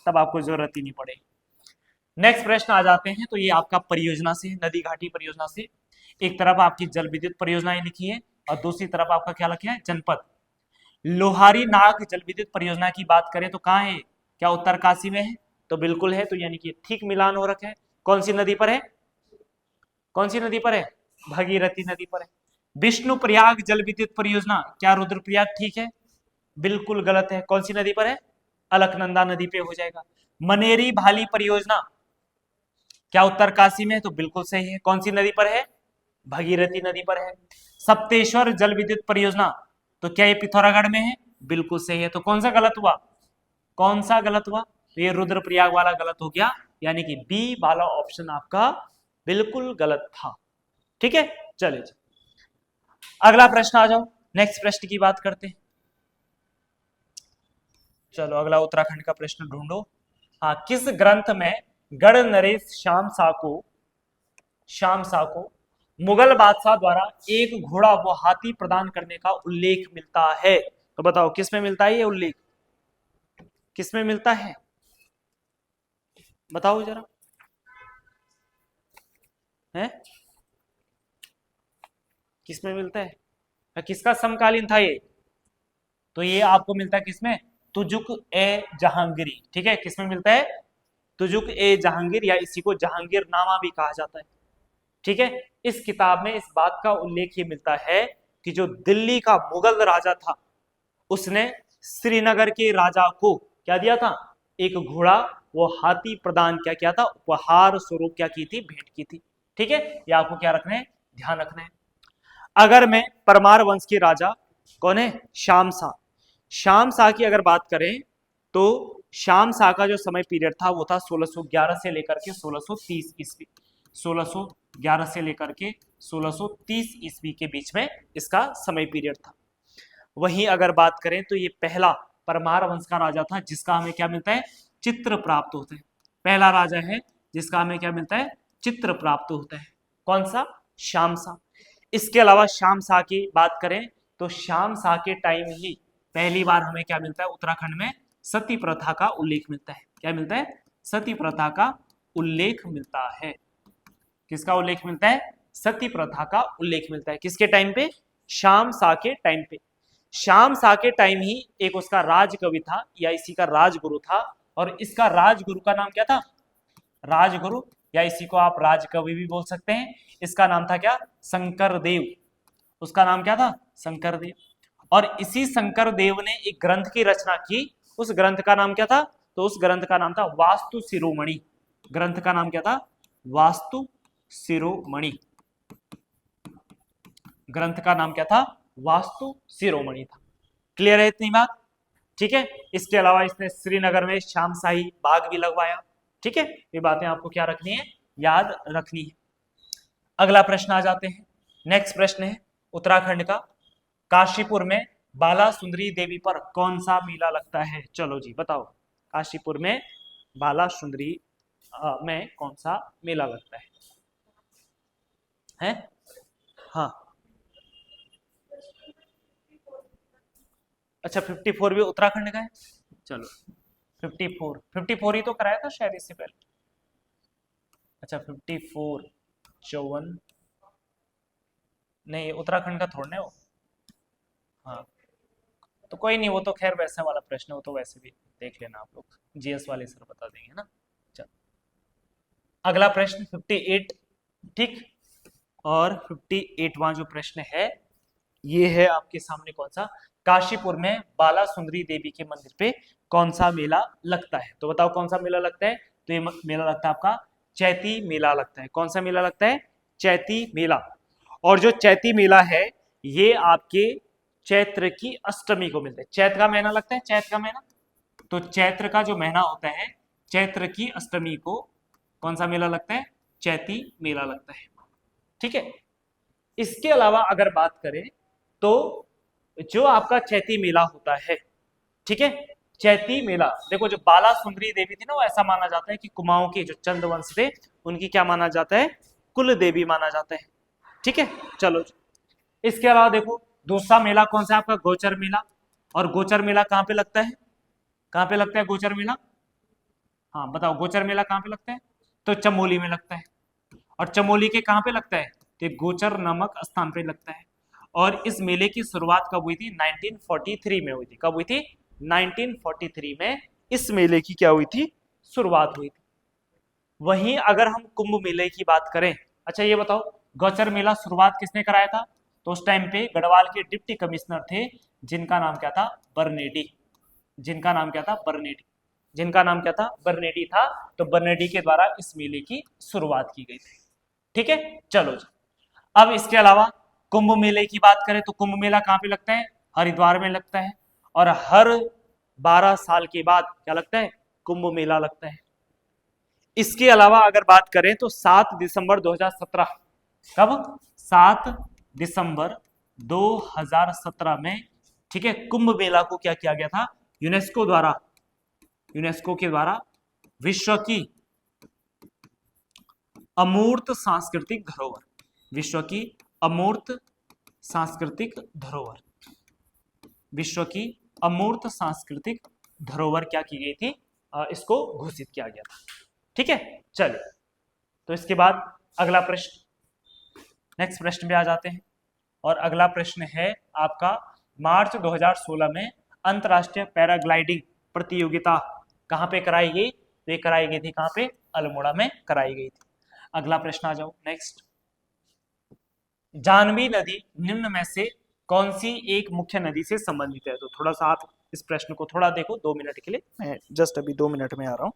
तब आपको जरूरत ही नहीं पड़ेगी। नेक्स्ट प्रश्न आ जाते हैं, तो ये आपका परियोजना से, नदी घाटी परियोजना से, एक तरफ आपकी जल विद्युत परियोजनाएं लिखी है और दूसरी तरफ आपका क्या लिखा है, जनपद। लोहारी नाग जल विद्युत परियोजना की बात करें तो कहाँ है, क्या उत्तरकाशी में है, तो बिल्कुल है। तो यानी कि ठीक मिलान हो रखा है। कौन सी नदी पर है, कौन सी नदी पर है, भगीरथी नदी पर है। विष्णुप्रयाग जल विद्युत परियोजना, क्या रुद्रप्रयाग ठीक है? बिल्कुल गलत है। कौन सी नदी पर है? अलकनंदा नदी पे हो जाएगा। मनेरी भाली परियोजना, क्या उत्तरकाशी में है? तो बिल्कुल सही है। कौन सी नदी पर है? भगीरथी नदी पर है। सप्तेश्वर जल विद्युत परियोजना, तो क्या ये पिथौरागढ़ में है? बिल्कुल सही है। तो कौन सा गलत हुआ? कौन सा गलत हुआ? तो ये रुद्रप्रयाग वाला गलत हो गया, यानी कि बी वाला ऑप्शन आपका बिल्कुल गलत था। ठीक है, चलिए अगला प्रश्न आ जाओ, नेक्स्ट प्रश्न की बात करते हैं। चलो अगला उत्तराखंड का प्रश्न ढूंढो। हाँ, किस ग्रंथ में गढ़ नरेश श्याम सा को मुगल बादशाह द्वारा एक घोड़ा व हाथी प्रदान करने का उल्लेख मिलता है? तो बताओ किस में मिलता है ये उल्लेख? किस में मिलता है? बताओ जरा। है किस में मिलता है? किसका समकालीन था ये? तो ये आपको मिलता है किसमें? तुजुक ए जहांगीरी। ठीक है, किसमें मिलता है? तुजुक ए जहांगीर, या इसी को जहांगीरनामा भी कहा जाता है। ठीक है, इस किताब में इस बात का उल्लेख ये मिलता है कि जो दिल्ली का मुगल राजा था, उसने श्रीनगर के राजा को क्या दिया था? एक घोड़ा वो हाथी प्रदान क्या किया था? उपहार स्वरूप क्या की थी? भेंट की थी। ठीक है, ये आपको क्या रखना है? ध्यान रखना है। अगर मैं परमार वंश के राजा कौन है? श्याम शाह की अगर बात करें तो श्याम शाह का जो समय पीरियड था वो था 1611 से लेकर के 1630 ईस्वी। 1611 से लेकर के 1630 ईस्वी के बीच में इसका समय पीरियड था। वहीं अगर बात करें तो ये पहला परमार वंश का राजा था जिसका हमें क्या मिलता है? चित्र प्राप्त होते हैं। पहला राजा है जिसका हमें क्या मिलता है? चित्र प्राप्त होता है। कौन सा? श्याम शाह। इसके अलावा श्याम शाह की बात करें तो श्याम शाह के टाइम ही पहली बार हमें क्या मिलता है? उत्तराखंड में सती प्रथा का उल्लेख मिलता है। क्या मिलता है? सती प्रथा का उल्लेख मिलता है। किसका उल्लेख मिलता है? सती प्रथा का उल्लेख मिलता है। किसके टाइम पे? श्याम शाह के टाइम पे। श्याम शाह के टाइम ही एक उसका राजकवि था या इसी का राजगुरु था, और इसका राजगुरु का नाम क्या था? राजगुरु, या इसी को आप राजकवि भी बोल सकते हैं। इसका नाम था क्या? शंकर देव। उसका नाम क्या था? शंकर देव। और इसी शंकर देव ने एक ग्रंथ की रचना की। उस ग्रंथ का नाम क्या था? तो उस ग्रंथ का नाम था वास्तु शिरोमणि। ग्रंथ का नाम क्या था? वास्तु शिरोमणि। ग्रंथ का नाम क्या था? वास्तु शिरोमणि था। क्लियर है इतनी बात? ठीक है, इसके अलावा इसने श्रीनगर में श्यामशाही बाग भी लगवाया। ठीक है, ये बातें आपको क्या रखनी है? याद रखनी है। अगला प्रश्न आ जाते हैं। नेक्स्ट प्रश्न है उत्तराखंड का। काशीपुर में बाला सुंदरी देवी पर कौन सा मेला लगता है? चलो जी बताओ, काशीपुर में बाला सुंदरी में कौन सा मेला लगता है? हाँ, अच्छा 54 भी उत्तराखंड का है। चलो 54 ही तो कराया था शायद इससे पहले। अच्छा 54 54 नहीं, उत्तराखंड का थोड़ा ना वो। हाँ, तो कोई नहीं, वो तो खैर वैसे वाला प्रश्न है, वो तो वैसे भी देख लेना आप लोग, जीएस वाले सर बता देंगे ना। चलो अगला प्रश्न 58। ठीक, और 58वां जो प्रश्न है ये है आपके सामने। कौन सा? काशीपुर में बाला सुंदरी देवी के मंदिर पे कौन सा मेला लगता है? तो बताओ कौन सा मेला लगता है? तो ये मेला लगता है आपका चैती मेला लगता है। कौन सा मेला लगता है? चैती मेला। और जो चैती मेला है ये आपके चैत्र की अष्टमी को मिलता है। चैत्र का महीना लगता है, चैत्र का महीना, तो चैत्र का जो महीना होता है चैत्र की अष्टमी को कौन सा मेला लगता है? चैती मेला लगता है। ठीक है, इसके अलावा अगर बात करें तो जो आपका चैती मेला होता है, ठीक है, चैती मेला देखो, जो बाला सुंदरी देवी थी ना, वो ऐसा माना जाता है कि कुमाऊं के जो चंद वंश थे उनकी क्या माना जाता है? कुल देवी माना जाता है। ठीक है, चलो इसके अलावा देखो दूसरा मेला कौन सा है आपका? गोचर मेला। और गोचर मेला कहाँ पे लगता है? कहाँ पे लगता है गोचर मेला? हाँ बताओ, गोचर मेला कहाँ पे लगता है? तो चमोली में लगता है। और चमोली के कहाँ पे लगता है? तो गोचर नामक स्थान पे लगता है। और इस मेले की शुरुआत कब हुई थी? 1943 में हुई थी। कब हुई थी? 1943 में इस मेले की क्या हुई थी? शुरुआत हुई थी। वहीं अगर हम कुंभ मेले की बात करें, अच्छा ये बताओ गोचर मेला शुरुआत किसने कराया था? तो उस टाइम पे गढ़वाल के डिप्टी कमिश्नर थे जिनका नाम क्या था, बर्नेडी। जिनका नाम क्या था, बर्नेडी। जिनका नाम क्या था, बर्नेडी था। तो बर्नेडी के द्वारा इस मेले की शुरुआत की गई थी। ठीक है, चलो जी। अब इसके अलावा कुंभ मेले की बात करें तो कुंभ मेला कहाँ पे लगता है, हरिद्वार में लगता है। और हर 12 साल के बाद क्या लगता है, कुंभ मेला लगता है। इसके अलावा अगर बात करें तो 7 दिसंबर 2017, कब, 7 दिसंबर 2017 में, ठीक है, कुंभ मेला को क्या किया गया था, यूनेस्को के द्वारा विश्व की अमूर्त सांस्कृतिक धरोहर, विश्व की अमूर्त सांस्कृतिक धरोहर, विश्व की अमूर्त सांस्कृतिक धरोहर क्या की गई थी, इसको घोषित किया गया था। ठीक है, चलिए तो इसके बाद अगला प्रश्न, नेक्स्ट प्रश्न पे आ जाते हैं। और अगला प्रश्न है आपका, मार्च 2016 में अंतरराष्ट्रीय पैराग्लाइडिंग प्रतियोगिता कहां पे कराई गई, तो ये कराई गई थी कहां पे, अल्मोड़ा में कराई गई थी। अगला प्रश्न आ जाओ, नेक्स्ट। जाह्नवी नदी निम्न में से कौन सी एक मुख्य नदी से संबंधित है, तो थोड़ा सा आप इस प्रश्न को थोड़ा देखो 2 मिनट के लिए, मैं जस्ट अभी 2 मिनट में आ रहा हूं।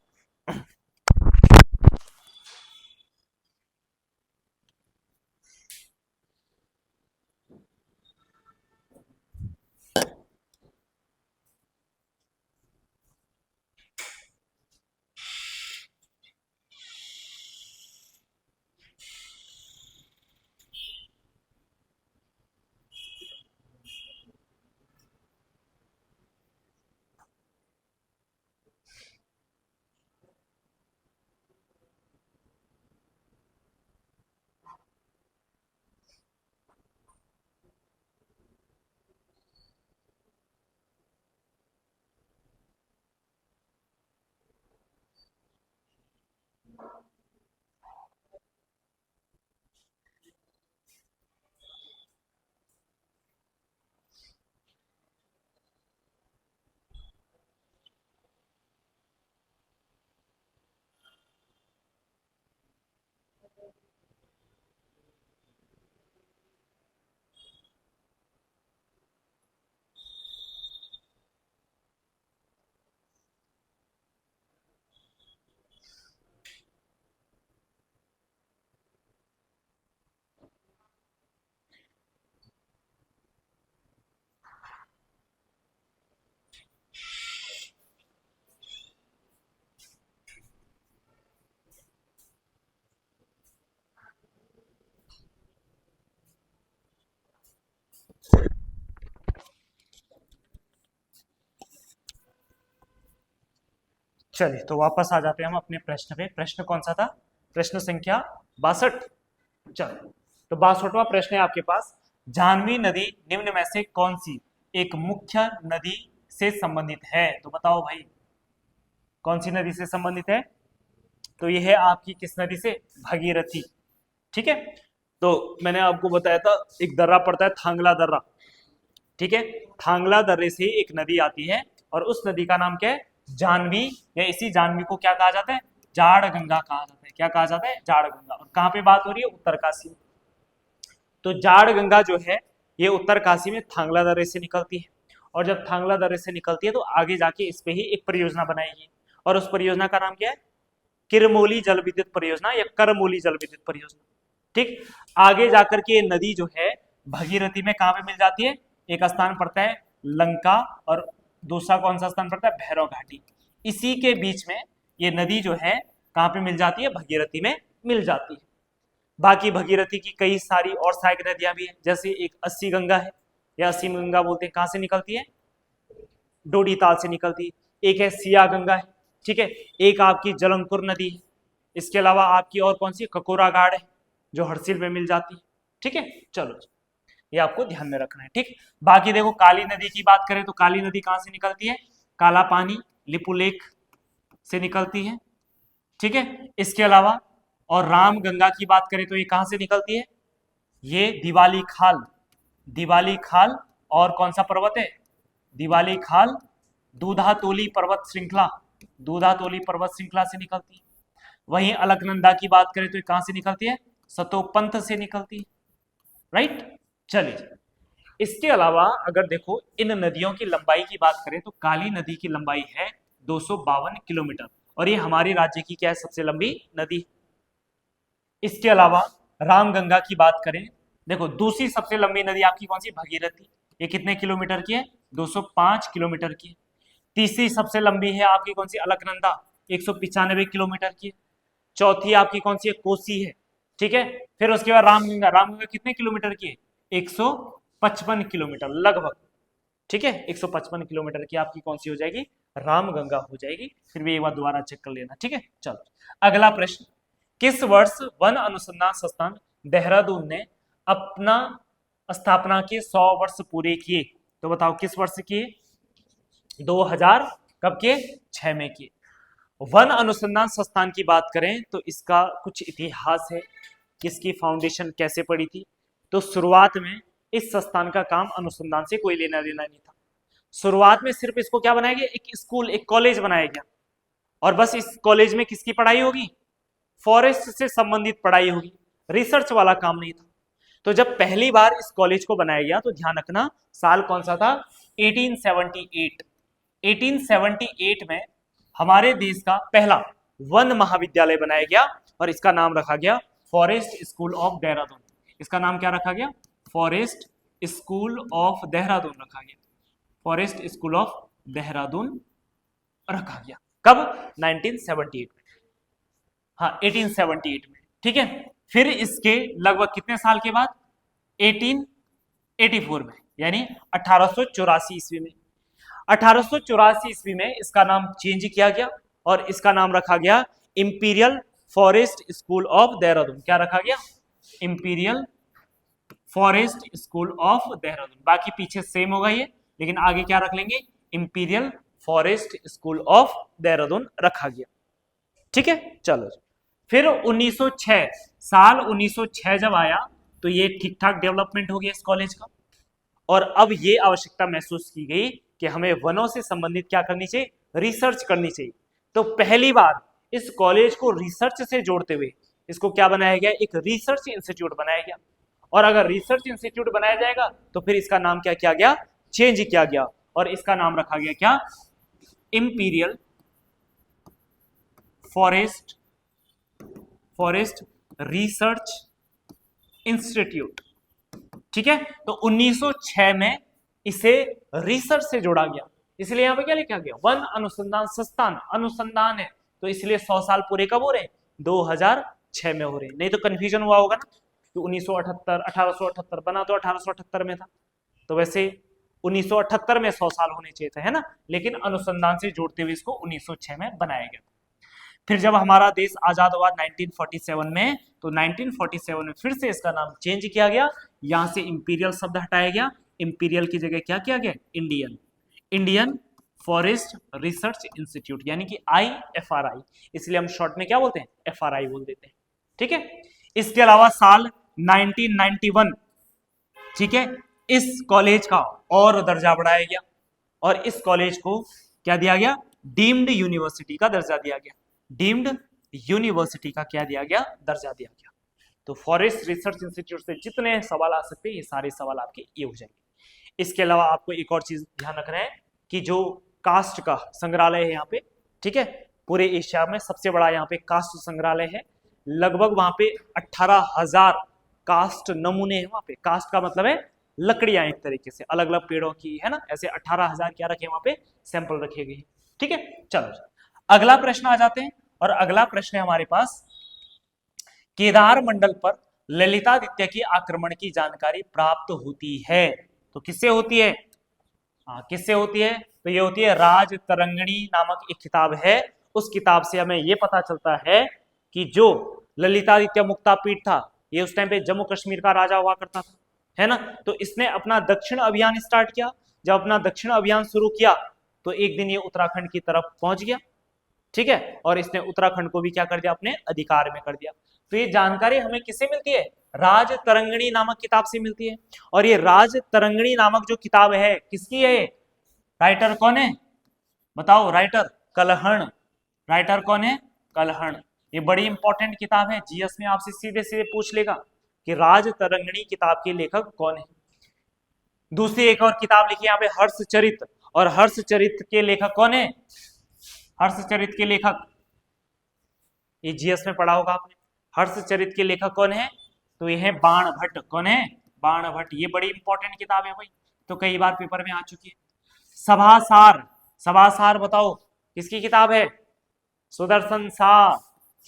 चलिए तो वापस आ जाते हैं हम अपने प्रश्न पे। प्रश्न कौन सा था, प्रश्न संख्या 62। चलो तो 62वां प्रश्न है आपके पास, जाह्नवी नदी निम्न में से कौन सी एक मुख्य नदी से संबंधित है, तो बताओ भाई कौन सी नदी से संबंधित है, तो यह है आपकी किस नदी से, भागीरथी। ठीक है, तो मैंने आपको बताया था एक दर्रा पड़ता है थांगला दर्रा, ठीक है, थांगला दर्रे से एक नदी आती है और उस नदी का नाम क्या है, जाह्नवी, या इसी जाह्नवी को क्या कहा जाता है, जाड़ गंगा कहा जाता है। क्या कहा जाता है, जाड़ गंगा। और कहां पे बात हो रही है, उत्तरकाशी। तो जाड़ गंगा जो है ये उत्तरकाशी में थांगला दर्रे से निकलती है, और जब थांगला दर्रे से निकलती है तो आगे जाके इस पे ही एक परियोजना बनाएगी, और उस परियोजना का नाम क्या है, किरमोली जल विद्युत परियोजना या करमोली जल विद्युत परियोजना। ठीक, आगे जाकर के ये नदी जो है भगीरथी में कहां पे मिल जाती है, एक स्थान पड़ता है लंका और दूसरा कौन सा स्थान पड़ता है, भैरव घाटी। इसी के बीच में ये नदी जो है कहां पे मिल जाती है, भगीरथी में मिल जाती है। बाकी भगीरथी की कई सारी और सहायक नदियां भी हैं, जैसे एक अस्सी गंगा है, या अस्सी गंगा बोलते हैं, कहां से निकलती है, डोडी ताल से निकलती है। एक है सिया गंगा है, ठीक है, एक आपकी जलंकुर नदी है, इसके अलावा आपकी और कौन सी, ककोरा घाट है जो हरसिल में मिल जाती है। ठीक है, चलो ये आपको ध्यान में रखना है। ठीक, बाकी देखो काली नदी की बात करें तो काली नदी कहां से निकलती है, काला पानी लिपुलेख से निकलती है। ठीक है, इसके अलावा और राम गंगा की बात करें तो ये कहां से निकलती है, ये दिवाली खाल, दिवाली खाल और कौन सा पर्वत है, दिवाली खाल दूधातोली पर्वत श्रृंखला, दूधातोली पर्वत श्रृंखला से निकलती है। वहीं अलकनंदा की बात करें तो ये कहां से निकलती है, सतोपंथ से निकलती है। राइट, चलिए, इसके अलावा अगर देखो इन नदियों की लंबाई की बात करें तो काली नदी की लंबाई है 252 किलोमीटर और ये हमारे राज्य की क्या है, सबसे लंबी नदी। इसके अलावा रामगंगा की बात करें, देखो दूसरी सबसे लंबी नदी आपकी कौन सी, भगीरथी, ये कितने किलोमीटर की है, 205 किलोमीटर की है। तीसरी सबसे लंबी है आपकी कौन सी, अलकनंदा, 195 किलोमीटर की है। चौथी आपकी कौन सी है, कोसी है, ठीक है। फिर उसके बाद रामगंगा, रामगंगा कितने किलोमीटर की है, 155 किलोमीटर लगभग, ठीक है। 155 किलोमीटर की आपकी कौन सी हो जाएगी, रामगंगा हो जाएगी। फिर भी एक बार दोबारा चेक कर लेना, ठीक है। चलो अगला प्रश्न, किस वर्ष वन अनुसंधान संस्थान देहरादून ने अपना स्थापना के 100 वर्ष पूरे किए, तो बताओ किस वर्ष किए, 2000 कब के, 6 में किए। वन अनुसंधान संस्थान की बात करें तो इसका कुछ इतिहास है, किसकी फाउंडेशन कैसे पड़ी थी। तो शुरुआत में इस संस्थान का काम अनुसंधान से कोई लेना देना नहीं था। शुरुआत में सिर्फ इसको क्या बनाया गया, एक स्कूल, एक कॉलेज बनाया गया और बस इस कॉलेज में किसकी पढ़ाई होगी, फॉरेस्ट से संबंधित पढ़ाई होगी, रिसर्च वाला काम नहीं था। तो जब पहली बार इस कॉलेज को बनाया गया तो ध्यान रखना साल कौन सा था, 1878। 1878 में हमारे देश का पहला वन महाविद्यालय बनाया गया और इसका नाम रखा गया फॉरेस्ट स्कूल ऑफ देहरादून। इसका नाम क्या रखा गया, फॉरेस्ट स्कूल ऑफ देहरादून रखा गया, फॉरेस्ट स्कूल ऑफ देहरादून रखा गया। कब, 1978 में, हाँ 1878 में, ठीक है। फिर इसके लगभग कितने साल के बाद, 1884 में, यानी 1884 ईस्वी में, 1884 ईस्वी में इसका नाम चेंज किया गया और इसका नाम रखा गया imperial forest school of Dehradun. क्या रखा गया, imperial forest school of Dehradun. बाकी पीछे सेम होगा ये, लेकिन आगे क्या रख लेंगे, imperial forest school of Dehradun रखा गया, ठीक है। चलो फिर 1906, साल 1906 जब आया तो ये ठीक ठाक डेवलपमेंट हो गया इस कॉलेज का और अब ये आवश्यकता महसूस की गई कि हमें वनों से संबंधित क्या करनी चाहिए, रिसर्च करनी चाहिए। तो पहली बार इस कॉलेज को रिसर्च से जोड़ते हुए इसको क्या बनाया गया, एक रिसर्च इंस्टीट्यूट बनाया गया। और अगर रिसर्च इंस्टीट्यूट बनाया जाएगा तो फिर इसका नाम क्या किया गया, चेंज किया गया और इसका नाम रखा गया क्या, इंपीरियल फॉरेस्ट रिसर्च इंस्टीट्यूट, ठीक है। तो 1906 में इसे रिसर्च से जोड़ा गया, इसलिए यहां पे क्या लिखा गया, वन अनुसंधान संस्थान, अनुसंधान है तो इसलिए 100 साल पूरे कब हो रहे हैं, 2006 में हो रहे हैं। नहीं तो कंफ्यूजन हुआ होगा ना कि 1978 1878 बना तो 1878 में था, तो वैसे 1978 में 100 साल होने चाहिए थे, है ना, लेकिन अनुसंधान से जोड़ते हुए इसको 1906 में बनाया गया। फिर जब हमारा देश आजाद हुआ 1947 में, तो 1947 में फिर से इसका नाम चेंज किया गया, यहां से इंपीरियल शब्द हटाया गया, इंपीरियल की जगह क्या किया गया, इंडियन फॉरेस्ट रिसर्च इंस्टीट्यूट, यानी कि IFRI, इसलिए हम शॉर्ट में क्या बोलते हैं, FRI बोल देते हैं, ठीक है। इसके अलावा साल 1991, ठीक है, इस कॉलेज का और दर्जा बढ़ाया गया और इस कॉलेज को क्या दिया गया, डीम्ड यूनिवर्सिटी का दर्जा दिया गया, डीम्ड यूनिवर्सिटी का क्या दिया गया, दर्जा दिया गया। तो फॉरेस्ट रिसर्च इंस्टीट्यूट से जितने सवाल आ सकते हैं ये सारे सवाल आपके ये हो जाएंगे। इसके अलावा आपको एक और चीज ध्यान रखना है कि जो कास्ट का संग्रहालय है यहाँ पे, ठीक है, पूरे एशिया में सबसे बड़ा यहाँ पे कास्ट संग्रहालय है, लगभग वहां पे 18,000 कास्ट नमूने हैं वहां पे। कास्ट का मतलब है लकड़ियां, एक तरीके से अलग अलग पेड़ों की, है ना, ऐसे 18,000 क्या रखे वहां पे, सैंपल रखे गए, ठीक है। चलो अगला प्रश्न आ जाते हैं और अगला प्रश्न है हमारे पास, केदार मंडल पर ललितादित्य के आक्रमण की जानकारी प्राप्त होती है, तो किससे होती है, हाँ किससे होती है, तो ये होती है राज तरंगिणी नामक एक किताब है, उस किताब से हमें ये पता चलता है कि जो ललितादित्य मुक्तापीठ था ये उस टाइम पे जम्मू कश्मीर का राजा हुआ करता था, है ना। तो इसने अपना दक्षिण अभियान स्टार्ट किया, जब अपना दक्षिण अभियान शुरू किया तो एक दिन ये उत्तराखंड की तरफ पहुंच गया, ठीक है, और इसने उत्तराखंड को भी क्या कर दिया, अपने अधिकार में कर दिया। तो ये जानकारी हमें किससे मिलती है, राज तरंगिणी नामक किताब से मिलती है। और ये राज तरंगिणी नामक जो किताब है किसकी है, राइटर कौन है बताओ, राइटर कलहण, राइटर कौन है, कलहण। ये बड़ी इंपॉर्टेंट किताब है, जीएस में आपसे सीधे सीधे पूछ लेगा कि राज तरंगिणी किताब के लेखक कौन है। दूसरी एक और किताब लिखी यहाँ पे हर्षचरित, और हर्षचरित के लेखक कौन है? हर्षचरित के लेखक, ये जीएस में पढ़ा होगा आपने। हर्षचरित के लेखक कौन है? तो ये है बाणभट्ट। कौन है? बाणभट्ट। ये बड़ी इंपॉर्टेंट किताब है भाई, तो कई बार पेपर में आ चुकी है। सभासार, सभासार बताओ किसकी किताब है? सुदर्शन शाह।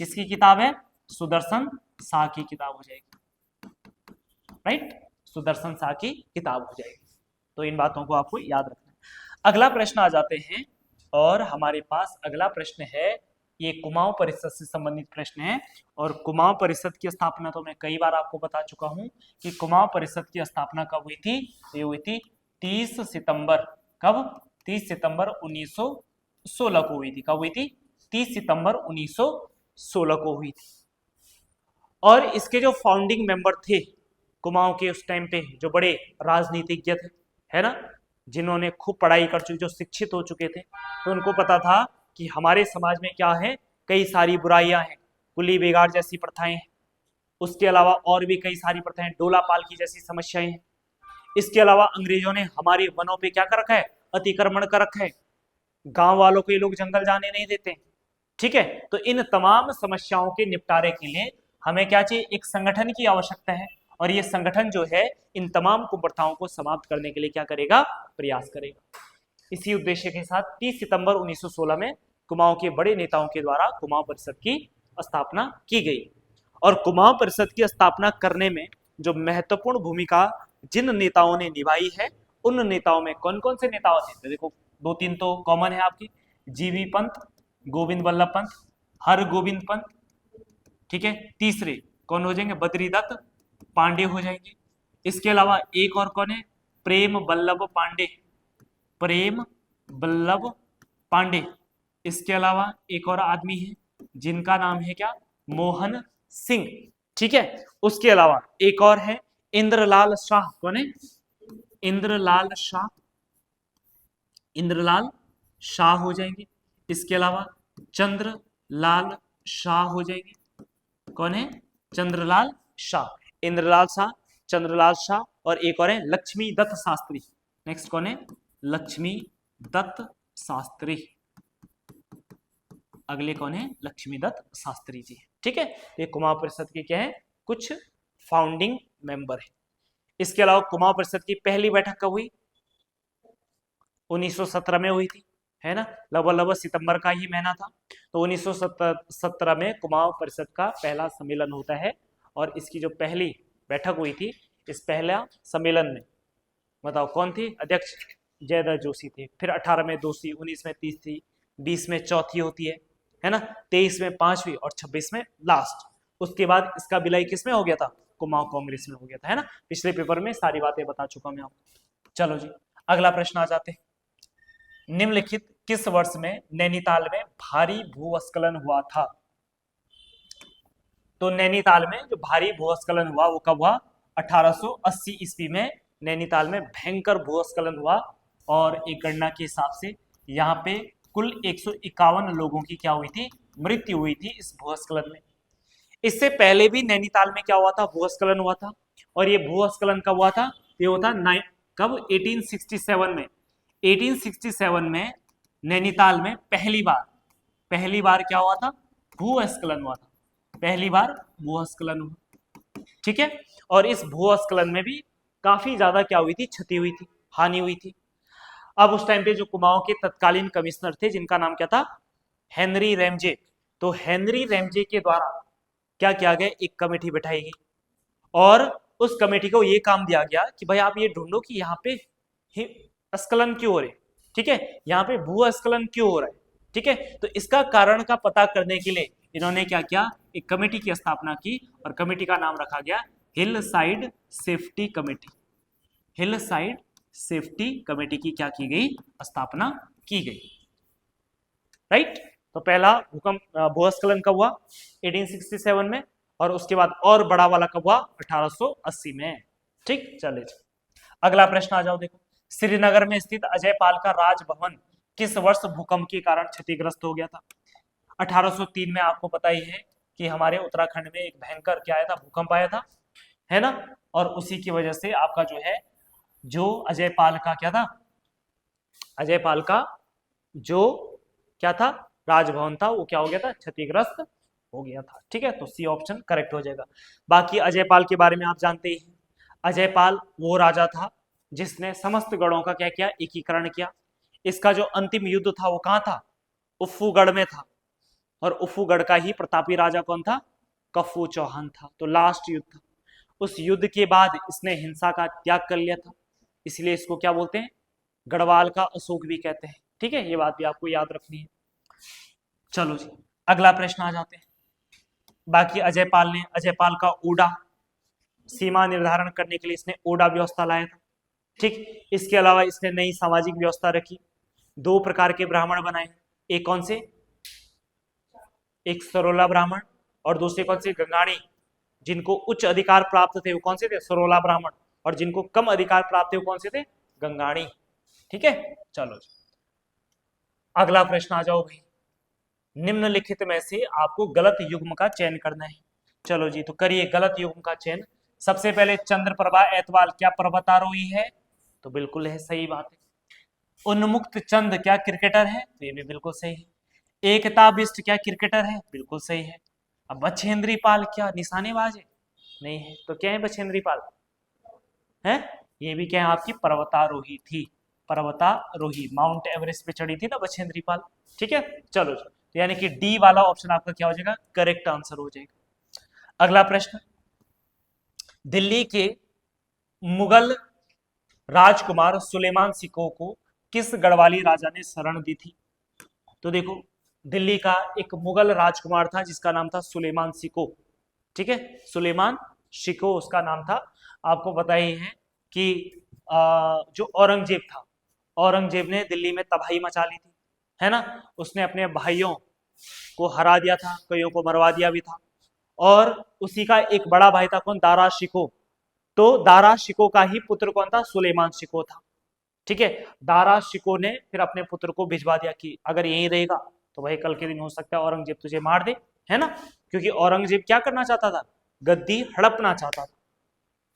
किसकी किताब है? सुदर्शन शाह की किताब हो जाएगी, राइट? सुदर्शन शाह की किताब हो जाएगी। तो इन बातों को आपको याद रखना है। अगला प्रश्न आ जाते हैं, और हमारे पास अगला प्रश्न है, ये कुमाऊं परिषद से संबंधित प्रश्न है। और कुमाऊं परिषद की स्थापना तो मैं कई बार आपको बता चुका हूं कि कुमाऊं परिषद की स्थापना कब हुई थी? ये हुई थी 30 सितंबर। कब? 30 सितंबर 1916 को हुई थी। कब हुई थी? 30 सितंबर 1916 को हुई थी। और इसके जो फाउंडिंग मेंबर थे कुमाऊं के उस टाइम पे, जो बड़े राजनीतिज्ञ थे, है ना, जिन्होंने खूब पढ़ाई कर चुके, जो शिक्षित हो चुके थे, तो उनको पता था कि हमारे समाज में क्या है, कई सारी बुराइयां हैं, कुली बेगार जैसी प्रथाएं हैं, उसके अलावा और भी कई सारी प्रथाएं, डोला पाल की जैसी समस्याएं हैं। इसके अलावा अंग्रेजों ने हमारे वनों पे क्या कर रखा है? अतिक्रमण कर रखा है। गांव वालों को ये लोग जंगल जाने नहीं देते। ठीक है, तो इन तमाम समस्याओं के निपटारे के लिए हमें क्या चाहिए? एक संगठन की आवश्यकता है, और ये संगठन जो है इन तमाम कुप्रथाओं को समाप्त करने के लिए क्या करेगा? प्रयास करेगा। इसी उद्देश्य के साथ 30 सितंबर 1916 में कुमाऊं के बड़े नेताओं के द्वारा कुमाऊं परिषद की स्थापना की गई। और कुमाऊं परिषद की स्थापना करने में जो महत्वपूर्ण भूमिका जिन नेताओं ने निभाई है, उन नेताओं में कौन कौन से नेताओं थे? तो देखो, दो तीन तो कॉमन है आपकी, जीवी पंत, गोविंद बल्लभ पंत, हर गोविंद पंत। ठीक है, तीसरे कौन हो जाएंगे? बद्रीदत्त पांडे हो जाएंगे। इसके अलावा एक और कौन है? प्रेम बल्लभ पांडे, प्रेम बल्लभ पांडे। इसके अलावा एक और आदमी है जिनका नाम है क्या? मोहन सिंह। ठीक है, उसके अलावा एक और है इंद्रलाल शाह। कौन है? इंद्रलाल शाह, इंद्रलाल शाह हो जाएंगे। इसके अलावा चंद्रलाल शाह हो जाएंगे। कौन है? चंद्रलाल शाह, इंद्रलाल शाह, चंद्रलाल शाह, और एक और है लक्ष्मी दत्त शास्त्री। नेक्स्ट कौन है? लक्ष्मी दत्त शास्त्री। अगले कौन है? लक्ष्मी दत्त शास्त्री जी। ठीक है, ये कुमाऊं परिषद के क्या है? कुछ फाउंडिंग मेंबर है। इसके अलावा कुमाऊं परिषद की पहली बैठक कब हुई? 1917 में हुई थी, है ना, लगभग सितंबर का ही महीना था। तो 1917 में कुमाऊं परिषद का पहला सम्मेलन होता है, और इसकी जो पहली बैठक हुई थी, इस पहला सम्मेलन में बताओ कौन थी अध्यक्ष? जयदत्त जोशी थे। फिर 18 में दूसरी, 19 में तीसरी, 20 में चौथी होती है ना, 23 में पांचवी, और 26 में लास्ट। उसके बाद इसका विलय किस में हो गया था? कुमाऊं कांग्रेस में हो गया था, है ना। पिछले पेपर में सारी बातें बता चुका मैं आपको। चलो जी, अगला प्रश्न आ जाते हैं। निम्नलिखित किस वर्ष में नैनीताल में भारी भूस्खलन हुआ था? तो नैनीताल में जो भारी भूस्खलन हुआ वो कब हुआ? 1880 ईस्वी में नैनीताल में भयंकर भूस्खलन हुआ, और एक गणना के हिसाब से यहाँ पे कुल 151 लोगों की क्या हुई थी? मृत्यु हुई थी इस भूस्खलन में। इससे पहले भी नैनीताल में क्या हुआ था? भूस्खलन हुआ था। और ये भूस्खलन कब हुआ था? ये हुआ था कब? 1867 में। 1867 में नैनीताल में पहली बार क्या हुआ था? भूस्खलन हुआ था। पहली बार भूस्खलन हुआ। ठीक है, और इस भूस्खलन में भी काफी ज्यादा क्या हुई थी? क्षति हुई थी, हानि हुई थी। अब उस टाइम पे जो कुमाऊं के तत्कालीन कमिश्नर थे, जिनका नाम क्या था? Henry Ramsay. तो हेनरी रैमजे के द्वारा क्या किया गया? एक कमेटी बैठाई गई, और उस कमेटी को ये काम दिया गया कि भाई आप ये ढूंढो कि यहाँ पे स्खलन क्यों हो रहे, ठीक है, यहाँ पे भूस्खलन क्यों हो रहा है। ठीक है, तो इसका कारण का पता करने के लिए इन्होंने क्या किया? एक कमेटी की स्थापना की, और कमेटी का नाम रखा गया hill side safety committee. Hill side safety committee की क्या की गई? स्थापना की गई, राइट। तो पहला भूस्खलन कब हुआ? 1867 में, और उसके बाद और बड़ा वाला कब हुआ? 1880 में। ठीक, चले अगला प्रश्न आ जाओ। देखो, श्रीनगर में स्थित अजयपाल का राजभवन किस वर्ष भूकंप के कारण क्षतिग्रस्त हो गया था? 1803 में आपको पता ही है कि हमारे उत्तराखंड में एक भयंकर क्या आया था? भूकंप आया था, है ना, और उसी की वजह से आपका जो है जो अजय पाल का क्या था, अजय पाल का जो क्या था राजभवन था वो क्या हो गया था, क्षतिग्रस्त हो गया था। ठीक है, तो सी ऑप्शन करेक्ट हो जाएगा। बाकी अजय पाल के बारे में आप जानते ही हैं, अजय पाल वो राजा था जिसने समस्त गढ़ों का क्या किया, एकीकरण किया। इसका जो अंतिम युद्ध था वो कहाँ था, उफ्फूगढ़ में था। और उफ्फूगढ़ का ही प्रतापी राजा कौन था, कफ्फू चौहान था। तो लास्ट युद्ध था। उस युद्ध के बाद इसने हिंसा का त्याग कर लिया था, इसलिए इसको क्या बोलते हैं, गढ़वाल का अशोक भी कहते हैं। ठीक है, ये बात भी आपको याद रखनी है। चलो जी, अगला प्रश्न आ जाते हैं। बाकी अजय पाल ने, अजय पाल का ओडा, सीमा निर्धारण करने के लिए इसने ओडा व्यवस्था लाया था। ठीक, इसके अलावा इसने नई सामाजिक व्यवस्था रखी, दो प्रकार के ब्राह्मण बनाए। एक कौन से, एक सरोला ब्राह्मण, और दूसरे कौन से, गंगाणी। जिनको उच्च अधिकार प्राप्त थे वो कौन से थे, सरोला ब्राह्मण, और जिनको कम अधिकार प्राप्त थे वो कौन से थे, गंगाणी। ठीक है, चलो जी, अगला प्रश्न आ जाओ भाई। निम्नलिखित में से आपको गलत युग्म का चयन करना है। चलो जी, तो करिए गलत युग्म का चयन। सबसे पहले चंद्रप्रभा एतवाल क्या पर्वतारोही है, तो बिल्कुल है, सही बात है। उन्मुक्त चंद क्या क्रिकेटर है, तो ये भी बिल्कुल सही है। एकता बिष्ट क्या क्रिकेटर है, बिल्कुल सही है। अब बछेंद्री पाल क्या निशानेबाज है, नहीं है। तो क्या है बछेंद्री पाल, है, ये भी क्या है, आपकी पर्वतारोही थी। पर्वतारोही, माउंट एवरेस्ट पे चढ़ी थी ना बछेंद्री पाल। ठीक है, चलो, तो यानी कि डी वाला ऑप्शन आपका क्या हो जाएगा, करेक्ट आंसर हो जाएगा। अगला प्रश्न, दिल्ली के मुगल राजकुमार सुलेमान सिको को किस गढ़वाली राजा ने शरण दी थी। तो देखो, दिल्ली का एक मुगल राजकुमार था जिसका नाम था सुलेमान सिको। ठीक है, सुलेमान शिको उसका नाम था। आपको पता ही है कि जो औरंगजेब था, औरंगजेब ने दिल्ली में तबाही मचा ली थी, है ना। उसने अपने भाइयों को हरा दिया था, कईयों को मरवा दिया भी था। और उसी का एक बड़ा भाई था कौन, दारा शिको। तो दारा शिको का ही पुत्र कौन था, सुलेमान शिको था। ठीक है, दारा शिको ने फिर अपने पुत्र को भिजवा दिया कि अगर यहीं रहेगा तो भाई कल के दिन हो सकता है औरंगजेब तुझे मार दे, है ना। क्योंकि औरंगजेब क्या करना चाहता था, गद्दी हड़पना चाहता था।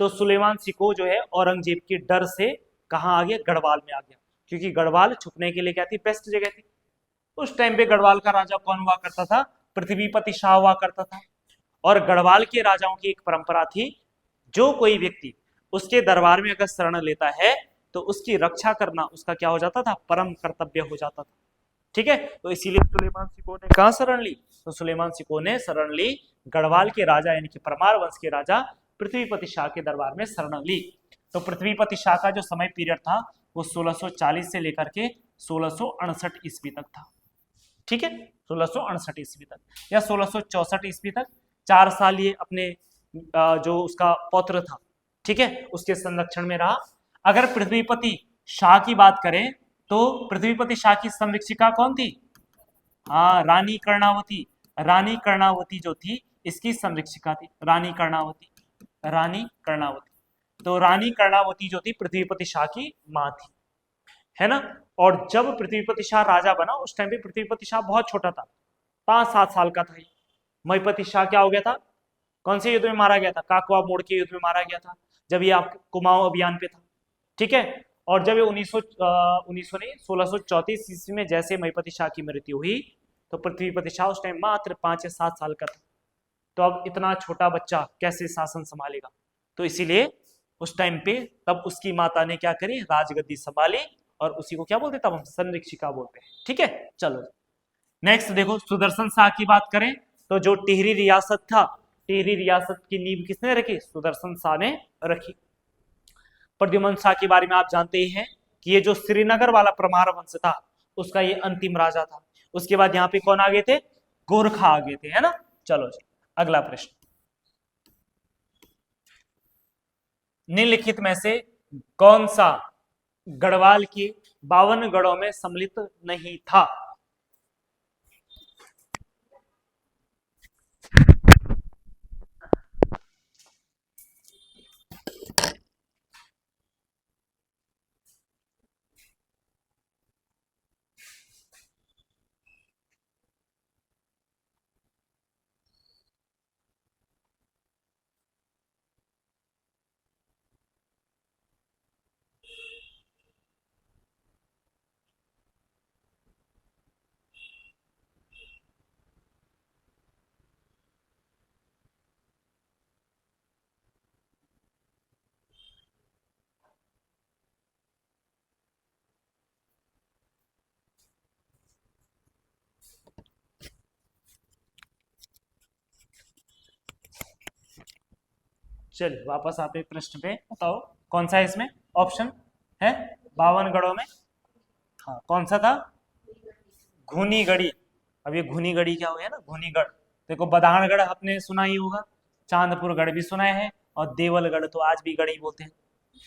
तो सुलेमान सिको जो है औरंगजेब के डर से कहाँ आ गया, गढ़वाल में आ गया। क्योंकि गढ़वाल छुपने के लिए क्या थी, बेस्ट जगह थी। उस टाइम पे गढ़वाल का राजा कौन हुआ करता था, पृथ्वीपति शाह हुआ करता था। और गढ़वाल के राजाओं की एक परंपरा थी, जो कोई व्यक्ति उसके दरबार में अगर शरण लेता है तो उसकी रक्षा करना उसका क्या हो जाता था, परम कर्तव्य हो जाता था। ठीक है, तो इसीलिए सुलेमान सिको ने कहा शरण ली, तो सुलेमान सिको ने शरण ली गढ़वाल के राजा यानी कि परमार वंश के राजा पृथ्वीपति शाह के दरबार में शरण ली। तो पृथ्वीपति शाह का जो समय पीरियड था वो 1640 से लेकर के 1668 ईस्वी तक था। ठीक है, 1668 ईस्वी तक या 1664 ईस्वी तक। 4 साल ये अपने जो उसका पौत्र था, ठीक है, उसके संरक्षण में रहा। अगर पृथ्वीपति शाह की बात करें तो पृथ्वीपति शाह की संरक्षिका कौन थी, हाँ, रानी कर्णावती। रानी कर्णावती जो थी इसकी संरक्षिका थी, रानी कर्णावती, रानी कर्णावती। तो रानी कर्णावती जो थी पृथ्वीपति शाह की मां थी, है ना। और जब पृथ्वीपति शाह राजा बना उस टाइम पे पृथ्वीपति शाह बहुत छोटा था, 5-7 साल का था। महिपति शाह क्या हो गया था, कौन से युद्ध में मारा गया था, काकवा मोड़ के युद्ध में मारा गया था, जब ये आप कुमाऊं अभियान पे था। ठीक है, और जब ये 1900 नहीं 1634 ईस्वी में जैसे महिपति शाह की मृत्यु हुई तो पृथ्वीपति शाह उस टाइम मात्र 5 या 7 साल का था। तो अब इतना छोटा बच्चा कैसे शासन संभालेगा, तो इसीलिए उस टाइम पे तब उसकी माता ने क्या करी, राजगद्दी संभाली, और उसी को क्या बोलते तब हम संरक्षिका बोलते हैं। ठीक है, चलो नेक्स्ट देखो, सुदर्शन शाह की बात करें तो जो टिहरी रियासत था, टिहरी रियासत की नींव किसने रखी, सुदर्शन शाह ने रखी। प्रद्युमन शाह के बारे में आप जानते ही हैं कि ये जो श्रीनगर वाला परमार वंश था उसका ये अंतिम राजा था। उसके बाद यहाँ पे कौन आ गए थे, गोरखा आ गए थे, है ना। चलो जी, अगला प्रश्न, निम्नलिखित में से कौन सा गढ़वाल की 52 गढ़ों में सम्मिलित नहीं था। चलिए वापस आते प्रश्न पे, बताओ कौन सा है इसमें ऑप्शन है 52 गढ़ों में। हाँ कौन सा था? घूनीगढ़ी। अब ये घूनीगढ़ी क्या हो गया ना, घूनीगढ़। देखो बदाणगढ़ आपने सुना ही होगा, चांदपुर गढ़ भी सुना है, और देवलगढ़ तो आज भी गढ़ ही बोलते हैं,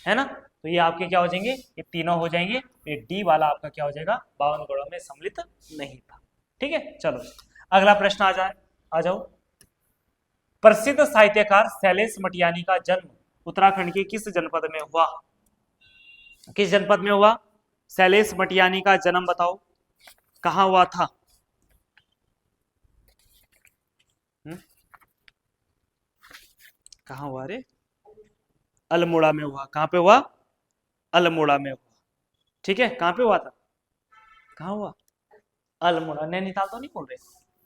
है ना। तो ये आपके क्या हो जाएंगे, ये तीनों हो जाएंगे। ये डी वाला आपका क्या हो जाएगा, 52 गढ़ों में सम्मिलित नहीं था। ठीक है, चलो अगला प्रश्न आ जाओ। प्रसिद्ध साहित्यकार शैलेश मटियानी का जन्म उत्तराखंड के किस जनपद में हुआ? किस जनपद में हुआ शैलेश मटियानी का जन्म, बताओ कहां हुआ था? कहां हुआ रे? अल्मोड़ा में हुआ। कहां पे हुआ? अल्मोड़ा में हुआ। ठीक है, कहां पे हुआ था? कहां हुआ? अल्मोड़ा, नैनीताल तो नहीं बोल रहे।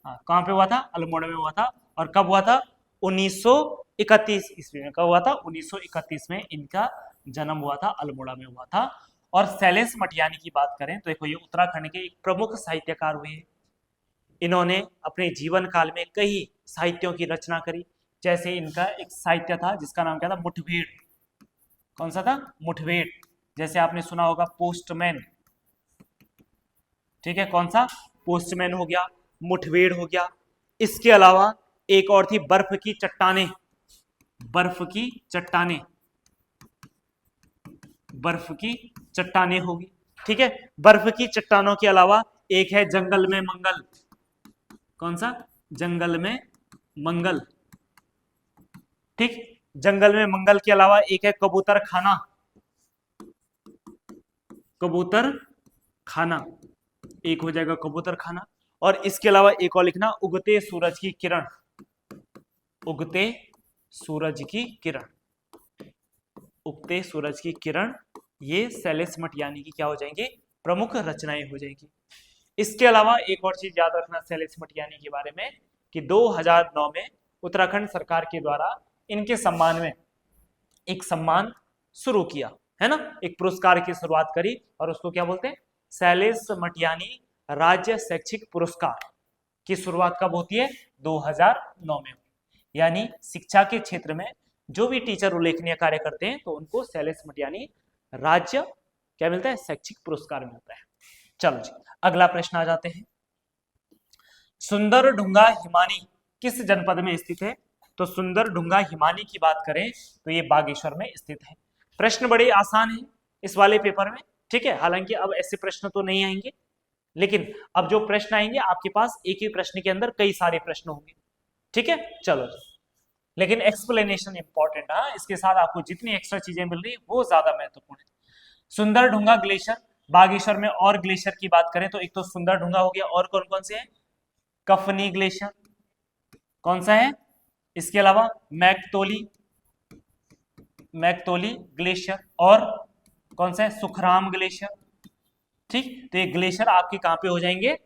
हाँ कहां पे हुआ था? अल्मोड़ा में हुआ था। और कब हुआ था? 1931 ईस्वी में। कब हुआ था? 1931 में इनका जन्म हुआ था, अल्मोड़ा में हुआ था। और शैलेश मटियानी की बात करें तो देखो ये उत्तराखंड के एक प्रमुख साहित्यकार हुए हैं। इन्होंने अपने जीवन काल में कई साहित्यों की रचना करी। जैसे इनका एक साहित्य था जिसका नाम क्या था, मुठभेड़। कौन सा था? मुठभेड़। जैसे आपने सुना होगा पोस्टमैन। ठीक है, कौन सा? पोस्टमैन हो गया, मुठभेड़ हो गया। इसके अलावा एक और थी बर्फ की चट्टानें। बर्फ की चट्टानें, बर्फ की चट्टानें होगी। ठीक है, बर्फ की चट्टानों के अलावा एक है जंगल में मंगल। कौन सा? जंगल में मंगल। ठीक, जंगल में मंगल के अलावा एक है कबूतर खाना। कबूतर खाना एक हो जाएगा, कबूतर खाना। और इसके अलावा एक और लिखना, उगते सूरज की किरण। उगते सूरज की किरण, उगते सूरज की किरण, ये शैलेश मटियानी की क्या हो जाएंगी, प्रमुख रचनाएं हो जाएंगी। इसके अलावा एक और चीज याद रखना शैलेश मटियानी के बारे में कि 2009 में उत्तराखंड सरकार के द्वारा इनके सम्मान में एक सम्मान शुरू किया है ना, एक पुरस्कार की शुरुआत करी और उसको क्या बोलते हैं, शैलेश मटियानी राज्य शैक्षिक पुरस्कार की शुरुआत कब होती है? 2009 में। यानी शिक्षा के क्षेत्र में जो भी टीचर उल्लेखनीय कार्य करते हैं तो उनको शैलेश मटियानी राज्य क्या मिलता है, शैक्षिक पुरस्कार मिलता है। चलो जी अगला प्रश्न आ जाते हैं। सुंदर ढूंगा हिमानी किस जनपद में स्थित है? तो सुंदर ढूंगा हिमानी की बात करें तो ये बागेश्वर में स्थित है। प्रश्न बड़े आसान है इस वाले पेपर में। ठीक है, हालांकि अब ऐसे प्रश्न तो नहीं आएंगे, लेकिन अब जो प्रश्न आएंगे आपके पास एक ही प्रश्न के अंदर कई सारे प्रश्न होंगे। ठीक है, चलो लेकिन एक्सप्लेनेशन इंपॉर्टेंट है। इसके साथ आपको जितनी एक्स्ट्रा चीजें मिल रही है वो ज्यादा महत्वपूर्ण है। सुंदर ढूंगा ग्लेशियर बागेश्वर में, और ग्लेशियर की बात करें तो एक तो सुंदर ढूंगा हो गया, और कौन कौन से हैं? कफनी ग्लेशियर, कौन सा है? इसके अलावा मैकतोली, मैकतोली ग्लेशियर, और कौन सा है? सुखराम ग्लेशियर। ठीक, तो ये ग्लेशियर आपके कहां पे हो जाएंगे?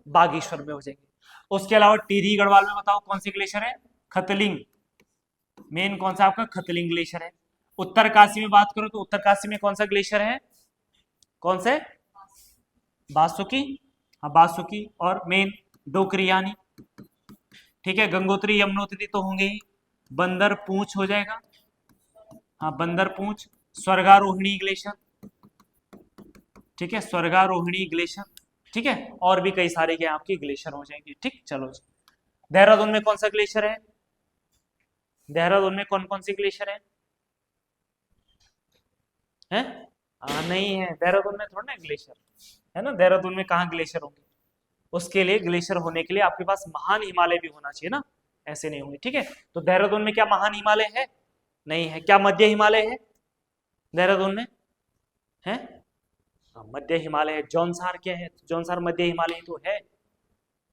बागेश्वर में हो जाएंगे। उसके अलावा टिहरी गढ़वाल में बताओ कौन से ग्लेशियर है? खतलिंग, मेन कौन सा आपका? खतलिंग ग्लेशियर है। उत्तरकाशी में बात करो तो उत्तरकाशी में कौन सा ग्लेशियर है? कौन सा? बासुकी, हाँ बासुकी, और मेन डोकरियानी। ठीक है, गंगोत्री यमुनोत्री तो होंगे ही। बंदर पूंछ हो जाएगा, हाँ बंदर पूंछ। स्वर्गारोहिणी ग्लेशियर, ठीक है स्वर्गारोहिणी ग्लेशियर। ठीक है, और भी कई सारे के आपके ग्लेशियर हो जाएंगे। ठीक, चलो जी देहरादून में कौन सा ग्लेशियर है? देहरादून में कौन कौन सी ग्लेशियर है? हैं? नहीं है, देहरादून में थोड़ा ना ग्लेशियर है ना। देहरादून में कहाँ ग्लेशियर होंगे? उसके लिए ग्लेशियर होने के लिए आपके पास महान हिमालय भी होना चाहिए ना, ऐसे नहीं होंगे। ठीक है, तो देहरादून में क्या महान हिमालय है? नहीं है। क्या मध्य हिमालय है देहरादून में? है मध्य हिमालय है। जौनसार क्या है? जौनसार मध्य हिमालय तो है,